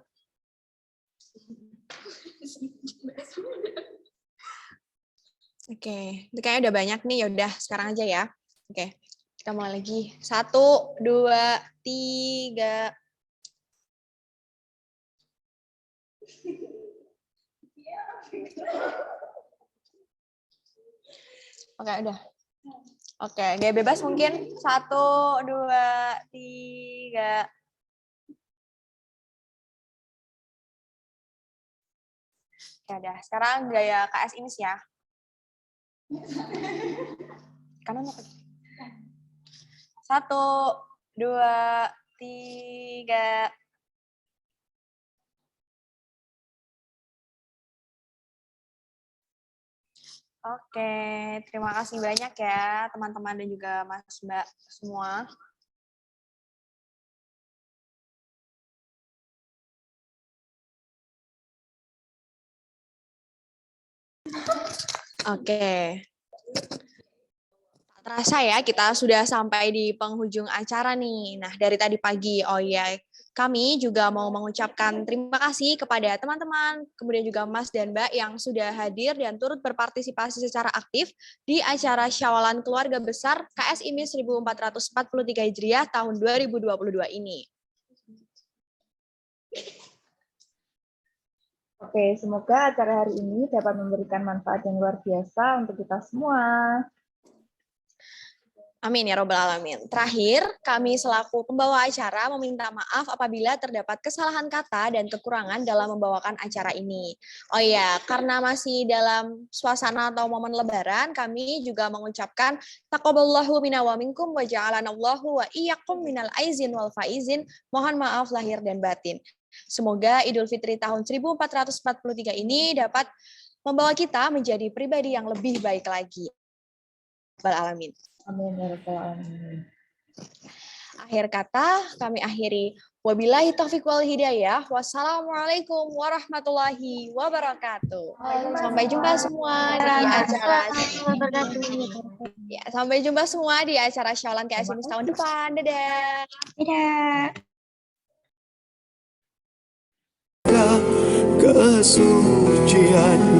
Oke, itu kayaknya udah banyak nih, yaudah sekarang aja ya. Oke, kita mulai lagi. 1, 2, 3. Oke, udah. Oke, gaya bebas mungkin. 1, 2, 3. Oke, udah. Sekarang gaya KS ini sih ya. Kanan apa? 1, 2, 3. Oke, terima kasih banyak ya teman-teman dan juga Mas Mbak semua. Oke. Tak terasa ya kita sudah sampai di penghujung acara nih. Nah, dari tadi pagi, oh ya, kami juga mau mengucapkan terima kasih kepada teman-teman, kemudian juga Mas dan Mbak yang sudah hadir dan turut berpartisipasi secara aktif di acara Syawalan Keluarga Besar KSIMI 1443 Hijriah tahun 2022 ini. Oke, semoga acara hari ini dapat memberikan manfaat yang luar biasa untuk kita semua. Amin ya robbal alamin. Terakhir, kami selaku pembawa acara meminta maaf apabila terdapat kesalahan kata dan kekurangan dalam membawakan acara ini. Oh iya, karena masih dalam suasana atau momen lebaran, kami juga mengucapkan taqabbalallahu minna wa minkum wa ja'alanallahu wa iyyakum minal aizin wal faizin. Mohon maaf lahir dan batin. Semoga Idul Fitri tahun 1443 ini dapat membawa kita menjadi pribadi yang lebih baik lagi. Rabbal alamin. Amin ya rabbal alamin. Akhir kata kami akhiri. Wabillahi taufiq wal hidayah. Wassalamualaikum warahmatullahi wabarakatuh. Sampai jumpa semua di acara. Ya, sampai jumpa semua di acara Syawalan KSIMI tahun depan. Dadah. Dadah. Kesuciannya